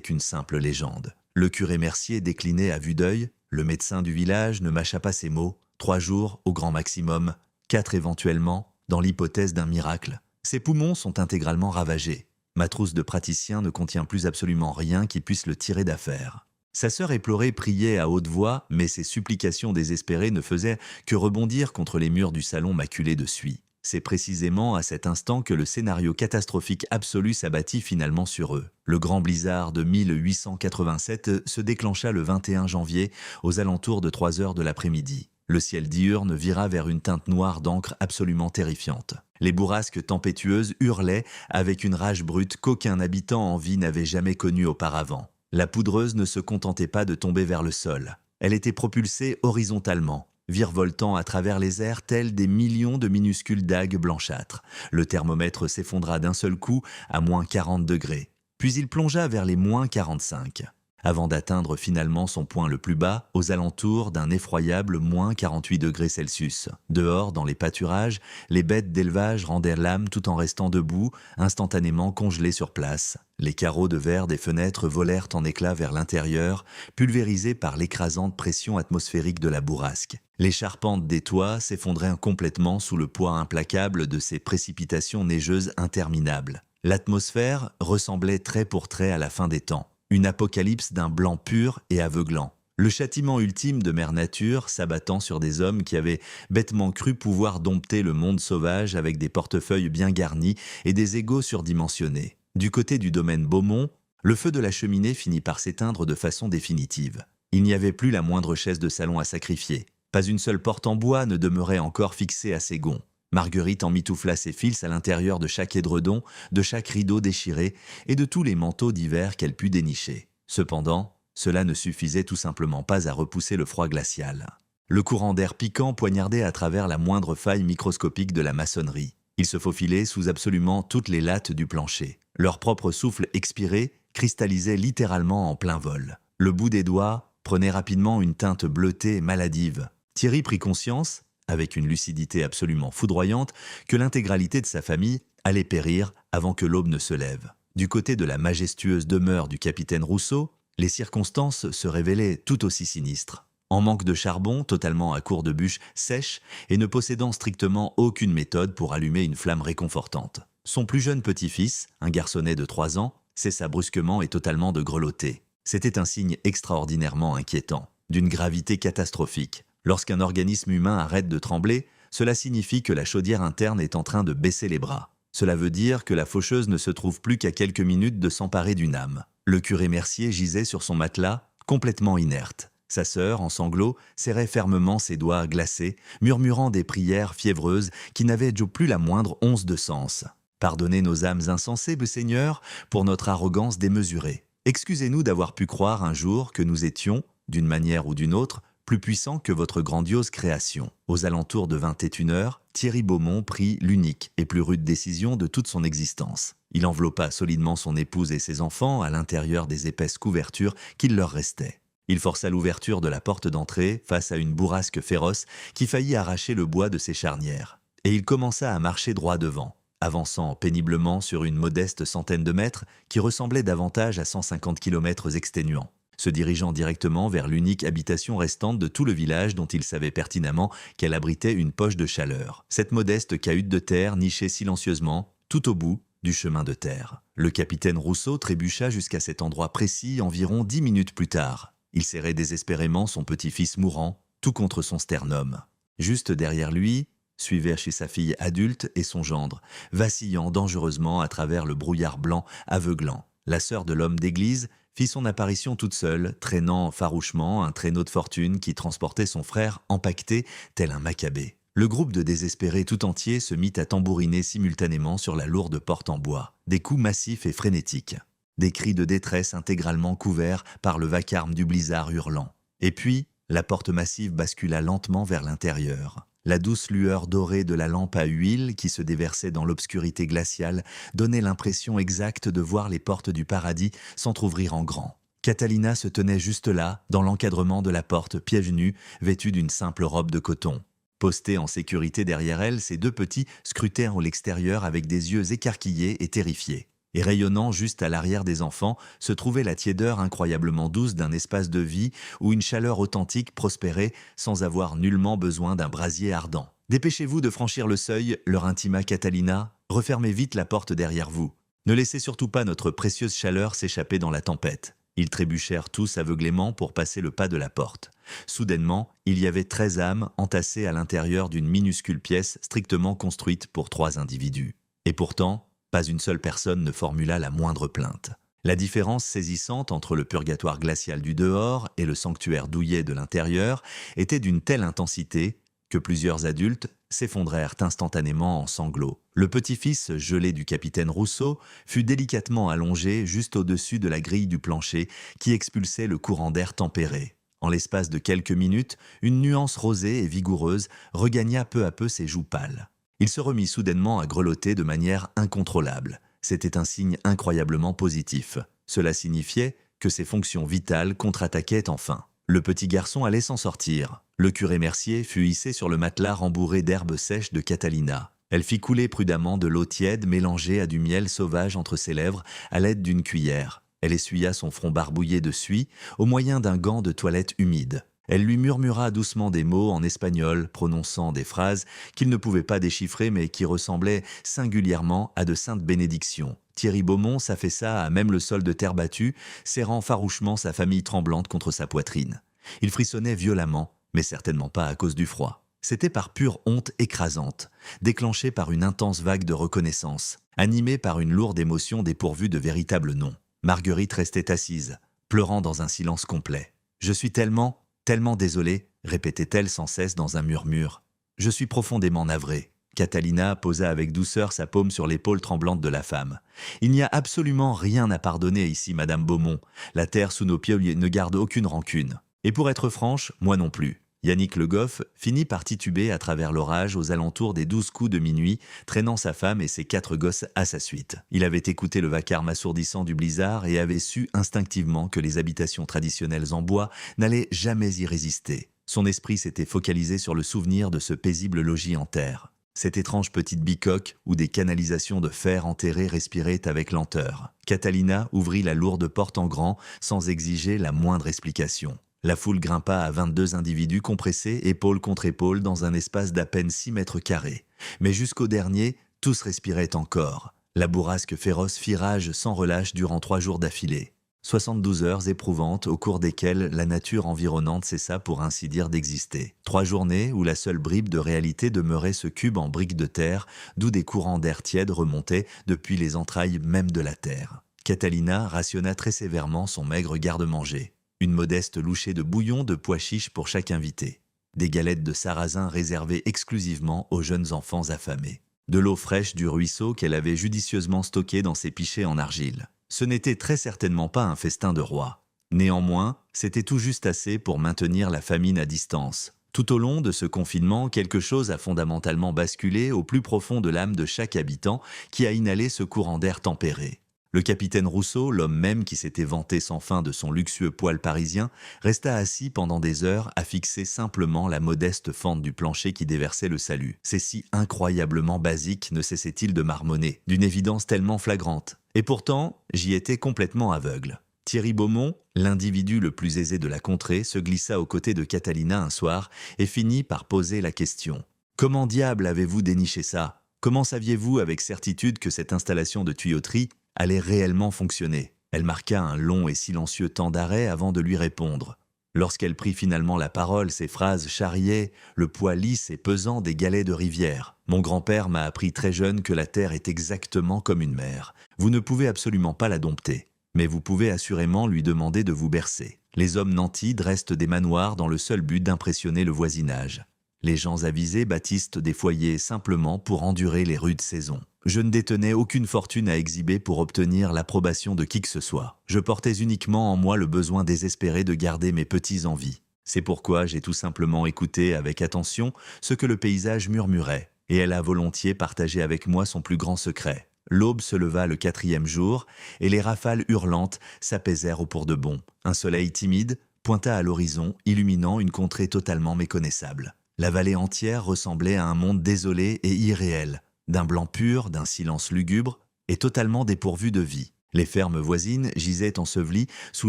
qu'une simple légende. Le curé Mercier déclinait à vue d'œil, le médecin du village ne mâcha pas ses mots, 3 jours au grand maximum, 4 éventuellement, dans l'hypothèse d'un miracle. Ses poumons sont intégralement ravagés. Ma trousse de praticien ne contient plus absolument rien qui puisse le tirer d'affaire. Sa sœur éplorée priait à haute voix, mais ses supplications désespérées ne faisaient que rebondir contre les murs du salon maculé de suie. C'est précisément à cet instant que le scénario catastrophique absolu s'abattit finalement sur eux. Le grand blizzard de 1887 se déclencha le 21 janvier aux alentours de 3 heures de l'après-midi. Le ciel diurne vira vers une teinte noire d'encre absolument terrifiante. Les bourrasques tempétueuses hurlaient avec une rage brute qu'aucun habitant en vie n'avait jamais connue auparavant. La poudreuse ne se contentait pas de tomber vers le sol. Elle était propulsée horizontalement, virevoltant à travers les airs tels des millions de minuscules dagues blanchâtres. Le thermomètre s'effondra d'un seul coup à moins 40 degrés. Puis il plongea vers les moins 45. Avant d'atteindre finalement son point le plus bas, aux alentours d'un effroyable moins 48 degrés Celsius. Dehors, dans les pâturages, les bêtes d'élevage rendaient l'âme tout en restant debout, instantanément congelées sur place. Les carreaux de verre des fenêtres volèrent en éclats vers l'intérieur, pulvérisés par l'écrasante pression atmosphérique de la bourrasque. Les charpentes des toits s'effondraient complètement sous le poids implacable de ces précipitations neigeuses interminables. L'atmosphère ressemblait trait pour trait à la fin des temps. Une apocalypse d'un blanc pur et aveuglant. Le châtiment ultime de Mère Nature s'abattant sur des hommes qui avaient bêtement cru pouvoir dompter le monde sauvage avec des portefeuilles bien garnis et des égos surdimensionnés. Du côté du domaine Beaumont, le feu de la cheminée finit par s'éteindre de façon définitive. Il n'y avait plus la moindre chaise de salon à sacrifier. Pas une seule porte en bois ne demeurait encore fixée à ses gonds. Marguerite emmitoufla ses fils à l'intérieur de chaque édredon, de chaque rideau déchiré et de tous les manteaux d'hiver qu'elle put dénicher. Cependant, cela ne suffisait tout simplement pas à repousser le froid glacial. Le courant d'air piquant poignardait à travers la moindre faille microscopique de la maçonnerie. Il se faufilait sous absolument toutes les lattes du plancher. Leur propre souffle expiré cristallisait littéralement en plein vol. Le bout des doigts prenait rapidement une teinte bleutée et maladive. Thierry prit conscience, avec une lucidité absolument foudroyante, que l'intégralité de sa famille allait périr avant que l'aube ne se lève. Du côté de la majestueuse demeure du capitaine Rousseau, les circonstances se révélaient tout aussi sinistres. En manque de charbon, totalement à court de bûches sèches et ne possédant strictement aucune méthode pour allumer une flamme réconfortante. Son plus jeune petit-fils, un garçonnet de 3 ans, cessa brusquement et totalement de grelotter. C'était un signe extraordinairement inquiétant, d'une gravité catastrophique. Lorsqu'un organisme humain arrête de trembler, cela signifie que la chaudière interne est en train de baisser les bras. Cela veut dire que la faucheuse ne se trouve plus qu'à quelques minutes de s'emparer d'une âme. Le curé Mercier gisait sur son matelas, complètement inerte. Sa sœur, en sanglots, serrait fermement ses doigts glacés, murmurant des prières fiévreuses qui n'avaient plus la moindre once de sens. « Pardonnez nos âmes insensées, Seigneur, pour notre arrogance démesurée. Excusez-nous d'avoir pu croire un jour que nous étions, d'une manière ou d'une autre, plus puissant que votre grandiose création. » Aux alentours de 21h, Thierry Beaumont prit l'unique et plus rude décision de toute son existence. Il enveloppa solidement son épouse et ses enfants à l'intérieur des épaisses couvertures qu'il leur restait. Il força l'ouverture de la porte d'entrée face à une bourrasque féroce qui faillit arracher le bois de ses charnières. Et il commença à marcher droit devant, avançant péniblement sur une modeste centaine de mètres qui ressemblait davantage à 150 km exténuants, se dirigeant directement vers l'unique habitation restante de tout le village dont il savait pertinemment qu'elle abritait une poche de chaleur. Cette modeste cahute de terre nichait silencieusement, tout au bout du chemin de terre. Le capitaine Rousseau trébucha jusqu'à cet endroit précis environ 10 minutes plus tard. Il serrait désespérément son petit-fils mourant, tout contre son sternum. Juste derrière lui, suivait chez sa fille adulte et son gendre, vacillant dangereusement à travers le brouillard blanc aveuglant. La sœur de l'homme d'église fit son apparition toute seule, traînant farouchement un traîneau de fortune qui transportait son frère empaqueté tel un Maccabée. Le groupe de désespérés tout entier se mit à tambouriner simultanément sur la lourde porte en bois. Des coups massifs et frénétiques. Des cris de détresse intégralement couverts par le vacarme du blizzard hurlant. Et puis, la porte massive bascula lentement vers l'intérieur. La douce lueur dorée de la lampe à huile qui se déversait dans l'obscurité glaciale donnait l'impression exacte de voir les portes du paradis s'entr'ouvrir en grand. Catalina se tenait juste là, dans l'encadrement de la porte, pieds nus, vêtue d'une simple robe de coton. Postés en sécurité derrière elle, ses deux petits scrutèrent l'extérieur avec des yeux écarquillés et terrifiés. Et rayonnant juste à l'arrière des enfants, se trouvait la tiédeur incroyablement douce d'un espace de vie où une chaleur authentique prospérait sans avoir nullement besoin d'un brasier ardent. « Dépêchez-vous de franchir le seuil », leur intima Catalina. « Refermez vite la porte derrière vous. Ne laissez surtout pas notre précieuse chaleur s'échapper dans la tempête. » Ils trébuchèrent tous aveuglément pour passer le pas de la porte. Soudainement, il y avait 13 âmes entassées à l'intérieur d'une minuscule pièce strictement construite pour 3 individus. Et pourtant, pas une seule personne ne formula la moindre plainte. La différence saisissante entre le purgatoire glacial du dehors et le sanctuaire douillet de l'intérieur était d'une telle intensité que plusieurs adultes s'effondrèrent instantanément en sanglots. Le petit-fils gelé du capitaine Rousseau fut délicatement allongé juste au-dessus de la grille du plancher qui expulsait le courant d'air tempéré. En l'espace de quelques minutes, une nuance rosée et vigoureuse regagna peu à peu ses joues pâles. Il se remit soudainement à grelotter de manière incontrôlable. C'était un signe incroyablement positif. Cela signifiait que ses fonctions vitales contre-attaquaient enfin. Le petit garçon allait s'en sortir. Le curé Mercier fut hissé sur le matelas rembourré d'herbes sèches de Catalina. Elle fit couler prudemment de l'eau tiède mélangée à du miel sauvage entre ses lèvres à l'aide d'une cuillère. Elle essuya son front barbouillé de suie au moyen d'un gant de toilette humide. Elle lui murmura doucement des mots en espagnol, prononçant des phrases qu'il ne pouvait pas déchiffrer mais qui ressemblaient singulièrement à de saintes bénédictions. Thierry Beaumont s'affaissa à même le sol de terre battue, serrant farouchement sa famille tremblante contre sa poitrine. Il frissonnait violemment, mais certainement pas à cause du froid. C'était par pure honte écrasante, déclenchée par une intense vague de reconnaissance, animée par une lourde émotion dépourvue de véritable nom. Marguerite restait assise, pleurant dans un silence complet. « Je suis tellement désolée, répétait-elle sans cesse dans un murmure. Je suis profondément navrée. Catalina posa avec douceur sa paume sur l'épaule tremblante de la femme. Il n'y a absolument rien à pardonner ici, Madame Beaumont. La terre sous nos pieds ne garde aucune rancune. Et pour être franche, moi non plus. Yannick Le Goff finit par tituber à travers l'orage aux alentours des 12 coups de minuit, traînant sa femme et ses 4 gosses à sa suite. Il avait écouté le vacarme assourdissant du blizzard et avait su instinctivement que les habitations traditionnelles en bois n'allaient jamais y résister. Son esprit s'était focalisé sur le souvenir de ce paisible logis en terre. Cette étrange petite bicoque où des canalisations de fer enterrées respiraient avec lenteur. Catalina ouvrit la lourde porte en grand sans exiger la moindre explication. La foule grimpa à 22 individus compressés, épaule contre épaule, dans un espace d'à peine 6 mètres carrés. Mais jusqu'au dernier, tous respiraient encore. La bourrasque féroce fit rage sans relâche durant 3 jours d'affilée. 72 heures éprouvantes au cours desquelles la nature environnante cessa pour ainsi dire d'exister. 3 journées où la seule bribe de réalité demeurait ce cube en briques de terre, d'où des courants d'air tiède remontaient depuis les entrailles même de la terre. Catalina rationna très sévèrement son maigre garde-manger. Une modeste louchée de bouillon de pois chiches pour chaque invité. Des galettes de sarrasin réservées exclusivement aux jeunes enfants affamés. De l'eau fraîche du ruisseau qu'elle avait judicieusement stockée dans ses pichets en argile. Ce n'était très certainement pas un festin de roi. Néanmoins, c'était tout juste assez pour maintenir la famine à distance. Tout au long de ce confinement, quelque chose a fondamentalement basculé au plus profond de l'âme de chaque habitant qui a inhalé ce courant d'air tempéré. Le capitaine Rousseau, l'homme même qui s'était vanté sans fin de son luxueux poêle parisien, resta assis pendant des heures à fixer simplement la modeste fente du plancher qui déversait le salut. C'est si incroyablement basique, ne cessait-il de marmonner, d'une évidence tellement flagrante. Et pourtant, j'y étais complètement aveugle. Thierry Beaumont, l'individu le plus aisé de la contrée, se glissa aux côtés de Catalina un soir et finit par poser la question. « Comment diable avez-vous déniché ça ? Comment saviez-vous avec certitude que cette installation de tuyauterie allait réellement fonctionner ?» Elle marqua un long et silencieux temps d'arrêt avant de lui répondre. Lorsqu'elle prit finalement la parole, ses phrases charriaient le poids lisse et pesant des galets de rivière. « Mon grand-père m'a appris très jeune que la terre est exactement comme une mère. Vous ne pouvez absolument pas la dompter, mais vous pouvez assurément lui demander de vous bercer. Les hommes nantis dressent des manoirs dans le seul but d'impressionner le voisinage. Les gens avisés bâtissent des foyers simplement pour endurer les rudes saisons. Je ne détenais aucune fortune à exhiber pour obtenir l'approbation de qui que ce soit. Je portais uniquement en moi le besoin désespéré de garder mes petits en vie. C'est pourquoi j'ai tout simplement écouté avec attention ce que le paysage murmurait, et elle a volontiers partagé avec moi son plus grand secret. L'aube se leva le 4e jour, et les rafales hurlantes s'apaisèrent au pour de bon. Un soleil timide pointa à l'horizon, illuminant une contrée totalement méconnaissable. La vallée entière ressemblait à un monde désolé et irréel, d'un blanc pur, d'un silence lugubre, et totalement dépourvu de vie. Les fermes voisines gisaient ensevelies sous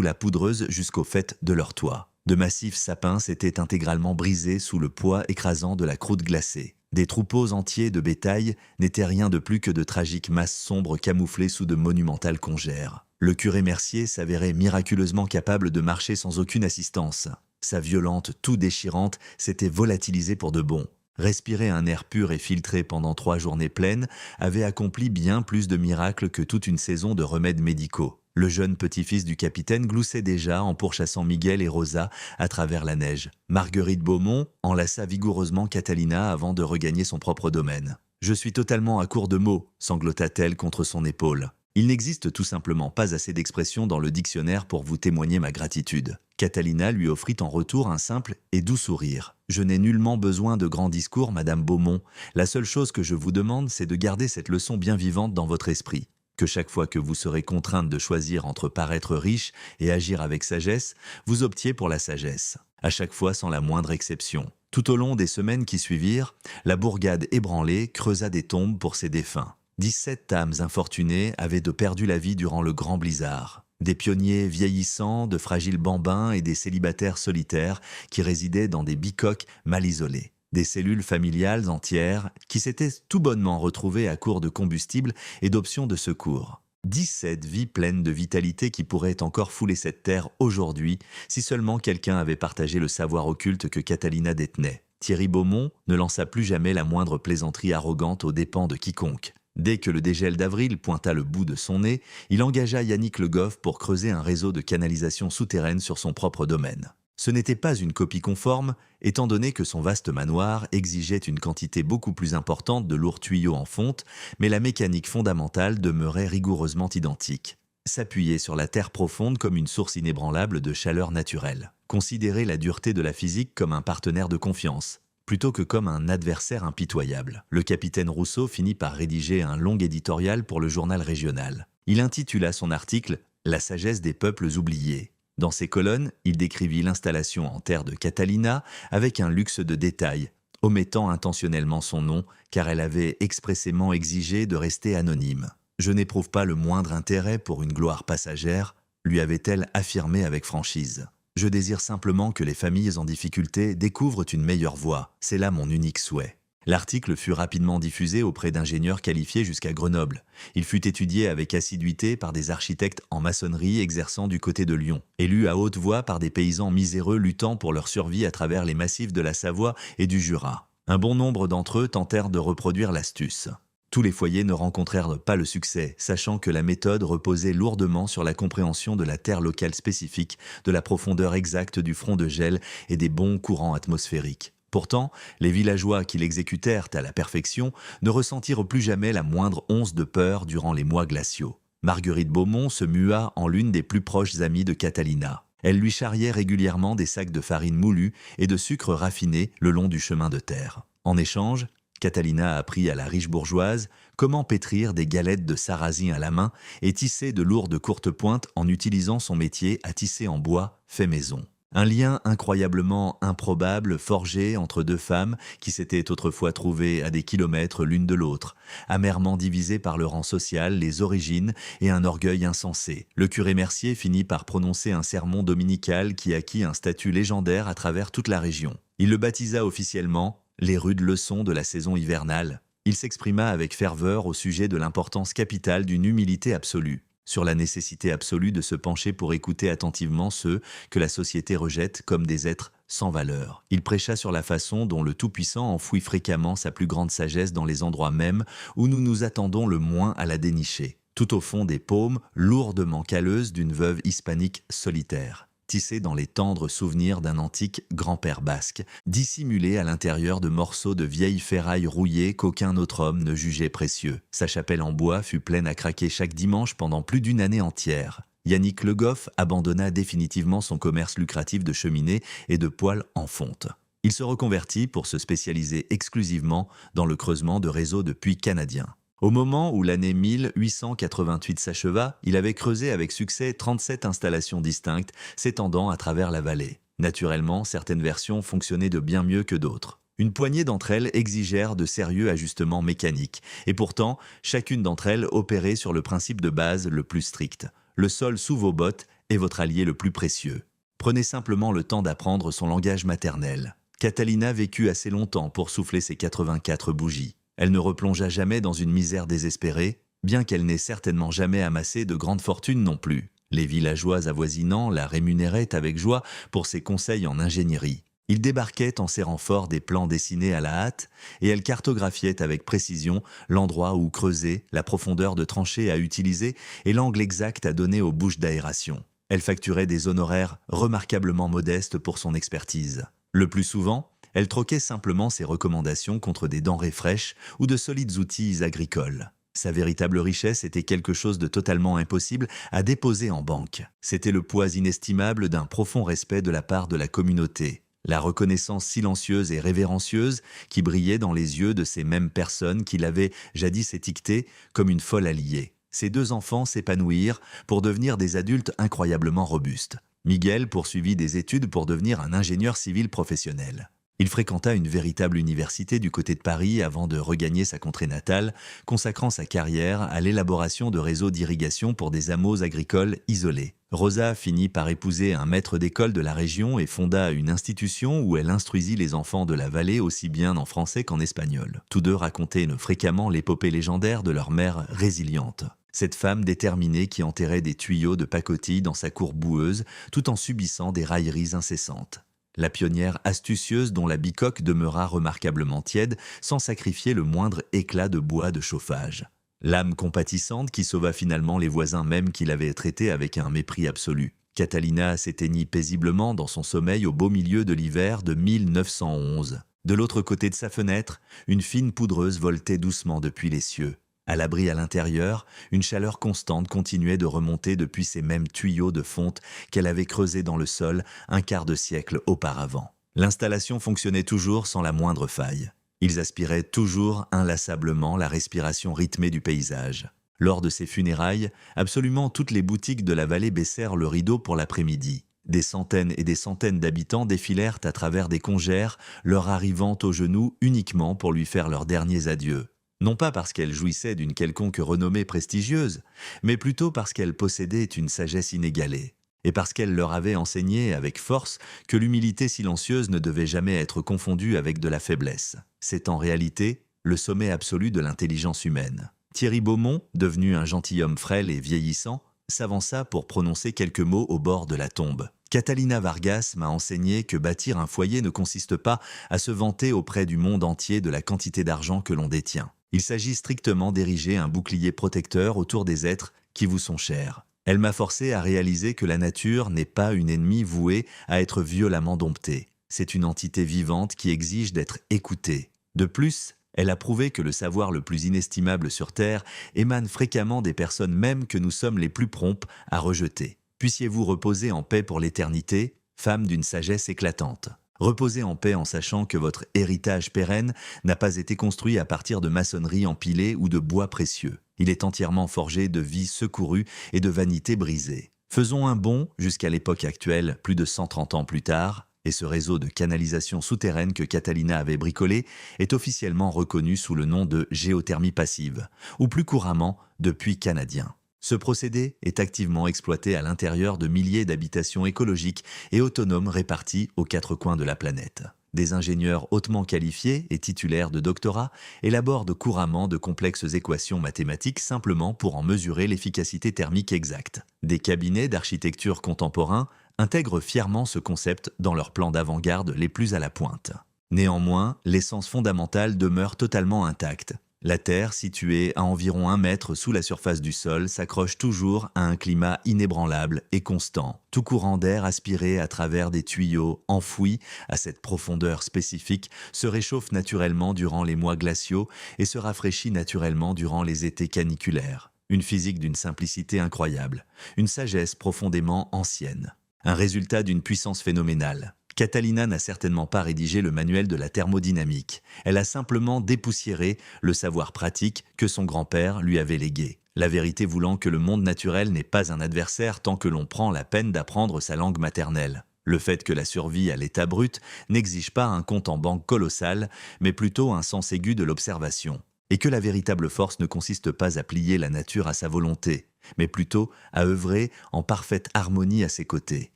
la poudreuse jusqu'au faîte de leurs toits. De massifs sapins s'étaient intégralement brisés sous le poids écrasant de la croûte glacée. Des troupeaux entiers de bétail n'étaient rien de plus que de tragiques masses sombres camouflées sous de monumentales congères. Le curé Mercier s'avérait miraculeusement capable de marcher sans aucune assistance. Sa violente, tout déchirante, s'était volatilisée pour de bon. Respirer un air pur et filtré pendant 3 journées pleines avait accompli bien plus de miracles que toute une saison de remèdes médicaux. Le jeune petit-fils du capitaine gloussait déjà en pourchassant Miguel et Rosa à travers la neige. Marguerite Beaumont enlaça vigoureusement Catalina avant de regagner son propre domaine. « Je suis totalement à court de mots », sanglota-t-elle contre son épaule. Il n'existe tout simplement pas assez d'expressions dans le dictionnaire pour vous témoigner ma gratitude. Catalina lui offrit en retour un simple et doux sourire. « Je n'ai nullement besoin de grands discours, Madame Beaumont. La seule chose que je vous demande, c'est de garder cette leçon bien vivante dans votre esprit. Que chaque fois que vous serez contrainte de choisir entre paraître riche et agir avec sagesse, vous optiez pour la sagesse. À chaque fois sans la moindre exception. Tout au long des semaines qui suivirent, la bourgade ébranlée creusa des tombes pour ses défunts. 17 âmes infortunées avaient perdu la vie durant le grand blizzard. Des pionniers vieillissants, de fragiles bambins et des célibataires solitaires qui résidaient dans des bicoques mal isolées. Des cellules familiales entières qui s'étaient tout bonnement retrouvées à court de combustible et d'options de secours. 17 vies pleines de vitalité qui pourraient encore fouler cette terre aujourd'hui si seulement quelqu'un avait partagé le savoir occulte que Catalina détenait. Thierry Beaumont ne lança plus jamais la moindre plaisanterie arrogante aux dépens de quiconque. Dès que le dégel d'avril pointa le bout de son nez, il engagea Yannick Le Goff pour creuser un réseau de canalisation souterraine sur son propre domaine. Ce n'était pas une copie conforme, étant donné que son vaste manoir exigeait une quantité beaucoup plus importante de lourds tuyaux en fonte, mais la mécanique fondamentale demeurait rigoureusement identique. S'appuyer sur la terre profonde comme une source inébranlable de chaleur naturelle. Considérer la dureté de la physique comme un partenaire de confiance, plutôt que comme un adversaire impitoyable. Le capitaine Rousseau finit par rédiger un long éditorial pour le journal régional. Il intitula son article « La sagesse des peuples oubliés ». Dans ces colonnes, il décrivit l'installation en terre de Catalina avec un luxe de détails, omettant intentionnellement son nom car elle avait expressément exigé de rester anonyme. « Je n'éprouve pas le moindre intérêt pour une gloire passagère », lui avait-elle affirmé avec franchise. « Je désire simplement que les familles en difficulté découvrent une meilleure voie, c'est là mon unique souhait. » L'article fut rapidement diffusé auprès d'ingénieurs qualifiés jusqu'à Grenoble. Il fut étudié avec assiduité par des architectes en maçonnerie exerçant du côté de Lyon, et lu à haute voix par des paysans miséreux luttant pour leur survie à travers les massifs de la Savoie et du Jura. Un bon nombre d'entre eux tentèrent de reproduire l'astuce. Tous les foyers ne rencontrèrent pas le succès, sachant que la méthode reposait lourdement sur la compréhension de la terre locale spécifique, de la profondeur exacte du front de gel et des bons courants atmosphériques. Pourtant, les villageois qui l'exécutèrent à la perfection ne ressentirent plus jamais la moindre once de peur durant les mois glaciaux. Marguerite Beaumont se mua en l'une des plus proches amies de Catalina. Elle lui charriait régulièrement des sacs de farine moulue et de sucre raffiné le long du chemin de terre. En échange, Catalina apprit à la riche bourgeoise comment pétrir des galettes de sarrasin à la main et tisser de lourdes courtes pointes en utilisant son métier à tisser en bois fait maison. Un lien incroyablement improbable forgé entre deux femmes qui s'étaient autrefois trouvées à des kilomètres l'une de l'autre, amèrement divisées par le rang social, les origines et un orgueil insensé. Le curé Mercier finit par prononcer un sermon dominical qui acquit un statut légendaire à travers toute la région. Il le baptisa officiellement « Les rudes leçons de la saison hivernale ». Il s'exprima avec ferveur au sujet de l'importance capitale d'une humilité absolue, sur la nécessité absolue de se pencher pour écouter attentivement ceux que la société rejette comme des êtres sans valeur. Il prêcha sur la façon dont le Tout-Puissant enfouit fréquemment sa plus grande sagesse dans les endroits mêmes où nous nous attendons le moins à la dénicher, tout au fond des paumes lourdement calleuses d'une veuve hispanique solitaire, tissée dans les tendres souvenirs d'un antique grand-père basque, dissimulé à l'intérieur de morceaux de vieilles ferrailles rouillées qu'aucun autre homme ne jugeait précieux. Sa chapelle en bois fut pleine à craquer chaque dimanche pendant plus d'une année entière. Yannick Le Goff abandonna définitivement son commerce lucratif de cheminée et de poêles en fonte. Il se reconvertit pour se spécialiser exclusivement dans le creusement de réseaux de puits canadiens. Au moment où l'année 1888 s'acheva, il avait creusé avec succès 37 installations distinctes s'étendant à travers la vallée. Naturellement, certaines versions fonctionnaient de bien mieux que d'autres. Une poignée d'entre elles exigèrent de sérieux ajustements mécaniques, et pourtant, chacune d'entre elles opérait sur le principe de base le plus strict. Le sol sous vos bottes est votre allié le plus précieux. Prenez simplement le temps d'apprendre son langage maternel. Catalina vécut assez longtemps pour souffler ses 84 bougies. Elle ne replongea jamais dans une misère désespérée, bien qu'elle n'ait certainement jamais amassé de grandes fortunes non plus. Les villageois avoisinants la rémunéraient avec joie pour ses conseils en ingénierie. Ils débarquaient en serrant fort des plans dessinés à la hâte, et elle cartographiait avec précision l'endroit où creuser, la profondeur de tranchée à utiliser et l'angle exact à donner aux bouches d'aération. Elle facturait des honoraires remarquablement modestes pour son expertise. Le plus souvent, elle troquait simplement ses recommandations contre des denrées fraîches ou de solides outils agricoles. Sa véritable richesse était quelque chose de totalement impossible à déposer en banque. C'était le poids inestimable d'un profond respect de la part de la communauté. La reconnaissance silencieuse et révérencieuse qui brillait dans les yeux de ces mêmes personnes qui l'avaient jadis étiquetée comme une folle alliée. Ces deux enfants s'épanouirent pour devenir des adultes incroyablement robustes. Miguel poursuivit des études pour devenir un ingénieur civil professionnel. Il fréquenta une véritable université du côté de Paris avant de regagner sa contrée natale, consacrant sa carrière à l'élaboration de réseaux d'irrigation pour des hameaux agricoles isolés. Rosa finit par épouser un maître d'école de la région et fonda une institution où elle instruisit les enfants de la vallée aussi bien en français qu'en espagnol. Tous deux racontaient fréquemment l'épopée légendaire de leur mère résiliente. Cette femme déterminée qui enterrait des tuyaux de pacotille dans sa cour boueuse tout en subissant des railleries incessantes. La pionnière astucieuse dont la bicoque demeura remarquablement tiède sans sacrifier le moindre éclat de bois de chauffage. L'âme compatissante qui sauva finalement les voisins même qui l'avaient traitée avec un mépris absolu. Catalina s'éteignit paisiblement dans son sommeil au beau milieu de l'hiver de 1911. De l'autre côté de sa fenêtre, une fine poudreuse voltait doucement depuis les cieux. À l'abri à l'intérieur, une chaleur constante continuait de remonter depuis ces mêmes tuyaux de fonte qu'elle avait creusés dans le sol un quart de siècle auparavant. L'installation fonctionnait toujours sans la moindre faille. Ils aspiraient toujours inlassablement la respiration rythmée du paysage. Lors de ces funérailles, absolument toutes les boutiques de la vallée baissèrent le rideau pour l'après-midi. Des centaines et des centaines d'habitants défilèrent à travers des congères, leur arrivant aux genoux uniquement pour lui faire leurs derniers adieux. Non pas parce qu'elle jouissait d'une quelconque renommée prestigieuse, mais plutôt parce qu'elle possédait une sagesse inégalée, et parce qu'elle leur avait enseigné avec force que l'humilité silencieuse ne devait jamais être confondue avec de la faiblesse. C'est en réalité le sommet absolu de l'intelligence humaine. Thierry Beaumont, devenu un gentilhomme frêle et vieillissant, s'avança pour prononcer quelques mots au bord de la tombe. Catalina Vargas m'a enseigné que bâtir un foyer ne consiste pas à se vanter auprès du monde entier de la quantité d'argent que l'on détient. Il s'agit strictement d'ériger un bouclier protecteur autour des êtres qui vous sont chers. Elle m'a forcé à réaliser que la nature n'est pas une ennemie vouée à être violemment domptée. C'est une entité vivante qui exige d'être écoutée. De plus, elle a prouvé que le savoir le plus inestimable sur Terre émane fréquemment des personnes mêmes que nous sommes les plus prompts à rejeter. Puissiez-vous reposer en paix pour l'éternité, femme d'une sagesse éclatante. Reposez en paix en sachant que votre héritage pérenne n'a pas été construit à partir de maçonnerie empilée ou de bois précieux. Il est entièrement forgé de vie secourue et de vanité brisée. Faisons un bond jusqu'à l'époque actuelle, plus de 130 ans plus tard, et ce réseau de canalisation souterraine que Catalina avait bricolé est officiellement reconnu sous le nom de géothermie passive, ou plus couramment de puits canadien. Ce procédé est activement exploité à l'intérieur de milliers d'habitations écologiques et autonomes réparties aux quatre coins de la planète. Des ingénieurs hautement qualifiés et titulaires de doctorats élaborent couramment de complexes équations mathématiques simplement pour en mesurer l'efficacité thermique exacte. Des cabinets d'architecture contemporains intègrent fièrement ce concept dans leurs plans d'avant-garde les plus à la pointe. Néanmoins, l'essence fondamentale demeure totalement intacte. La Terre, située à environ 1 mètre sous la surface du sol, s'accroche toujours à un climat inébranlable et constant. Tout courant d'air aspiré à travers des tuyaux enfouis à cette profondeur spécifique se réchauffe naturellement durant les mois glaciaux et se rafraîchit naturellement durant les étés caniculaires. une physique d'une simplicité incroyable, une sagesse profondément ancienne. Un résultat d'une puissance phénoménale. Catalina n'a certainement pas rédigé le manuel de la thermodynamique. Elle a simplement dépoussiéré le savoir pratique que son grand-père lui avait légué. La vérité voulant que le monde naturel n'est pas un adversaire tant que l'on prend la peine d'apprendre sa langue maternelle. Le fait que la survie à l'état brut n'exige pas un compte en banque colossal, mais plutôt un sens aigu de l'observation. Et que la véritable force ne consiste pas à plier la nature à sa volonté, mais plutôt à œuvrer en parfaite harmonie à ses côtés.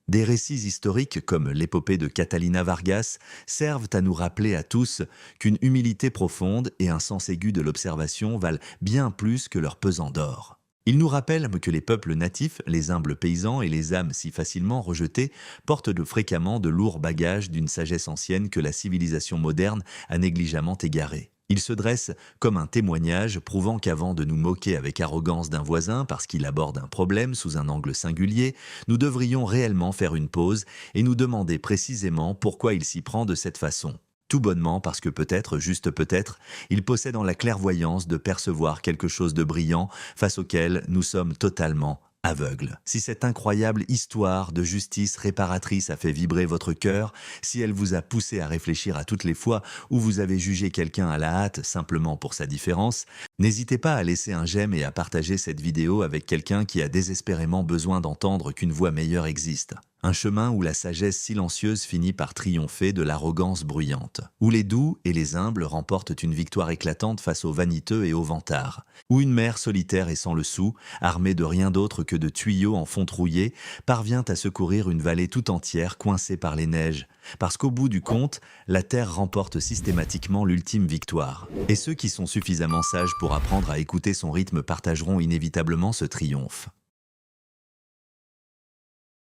Des récits historiques comme l'épopée de Catalina Vargas servent à nous rappeler à tous qu'une humilité profonde et un sens aigu de l'observation valent bien plus que leur pesant d'or. Ils nous rappellent que les peuples natifs, les humbles paysans et les âmes si facilement rejetées portent fréquemment de lourds bagages d'une sagesse ancienne que la civilisation moderne a négligemment égarée. Il se dresse comme un témoignage prouvant qu'avant de nous moquer avec arrogance d'un voisin parce qu'il aborde un problème sous un angle singulier, nous devrions réellement faire une pause et nous demander précisément pourquoi il s'y prend de cette façon. Tout bonnement parce que peut-être, juste peut-être, il possède en la clairvoyance de percevoir quelque chose de brillant face auquel nous sommes totalement aveugles. Si cette incroyable histoire de justice réparatrice a fait vibrer votre cœur, si elle vous a poussé à réfléchir à toutes les fois où vous avez jugé quelqu'un à la hâte simplement pour sa différence, n'hésitez pas à laisser un j'aime et à partager cette vidéo avec quelqu'un qui a désespérément besoin d'entendre qu'une voie meilleure existe. Un chemin où la sagesse silencieuse finit par triompher de l'arrogance bruyante. Où les doux et les humbles remportent une victoire éclatante face aux vaniteux et aux vantards. Où une mère solitaire et sans le sou, armée de rien d'autre que de tuyaux en fonte rouillée, parvient à secourir une vallée tout entière coincée par les neiges. Parce qu'au bout du compte, la terre remporte systématiquement l'ultime victoire. Et ceux qui sont suffisamment sages pour apprendre à écouter son rythme partageront inévitablement ce triomphe.